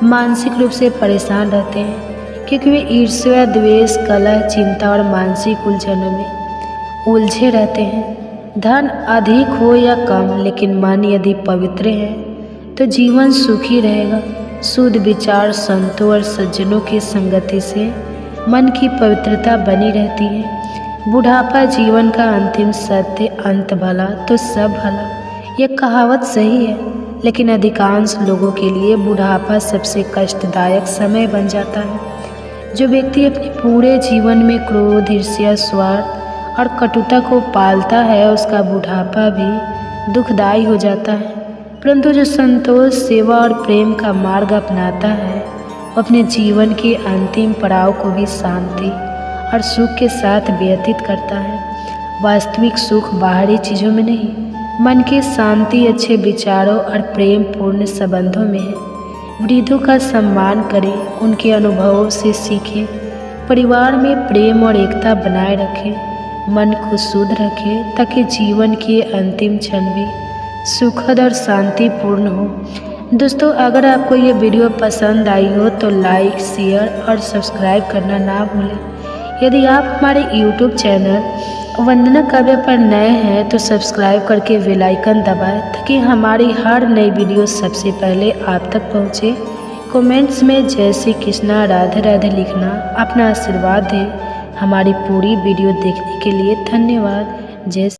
मानसिक रूप से परेशान रहते हैं, क्योंकि वे ईर्ष्या, द्वेष, कलह, चिंता और मानसिक उलझनों में उलझे रहते हैं। धन अधिक हो या कम, लेकिन मन यदि पवित्र है तो जीवन सुखी रहेगा। शुद्ध विचार, संतों और सज्जनों की संगति से मन की पवित्रता बनी रहती है। बुढ़ापा जीवन का अंतिम सत्य, अंत भला तो सब भला, यह कहावत सही है, लेकिन अधिकांश लोगों के लिए बुढ़ापा सबसे कष्टदायक समय बन जाता है। जो व्यक्ति अपने पूरे जीवन में क्रोध, ईर्ष्या, स्वार्थ और कटुता को पालता है, उसका बुढ़ापा भी दुखदायी हो जाता है। परंतु जो संतोष, सेवा और प्रेम का मार्ग अपनाता है, वो अपने जीवन के अंतिम पड़ाव को भी शांति और सुख के साथ व्यतीत करता है। वास्तविक सुख बाहरी चीज़ों में नहीं, मन की शांति, अच्छे विचारों और प्रेम पूर्ण संबंधों में है। वृद्धों का सम्मान करें, उनके अनुभवों से सीखें, परिवार में प्रेम और एकता बनाए रखें, मन को शुद्ध रखें ताकि जीवन के अंतिम क्षण भी सुखद और शांतिपूर्ण हो। दोस्तों, अगर आपको ये वीडियो पसंद आई हो तो लाइक, शेयर और सब्सक्राइब करना ना भूलें। यदि आप हमारे YouTube चैनल वंदना काव्य पर नए हैं तो सब्सक्राइब करके बेल आइकन दबाएं ताकि हमारी हर नई वीडियो सबसे पहले आप तक पहुँचे। कमेंट्स में जय श्री कृष्णा, राधे राधे लिखना, अपना आशीर्वाद दें। हमारी पूरी वीडियो देखने के लिए धन्यवाद। जय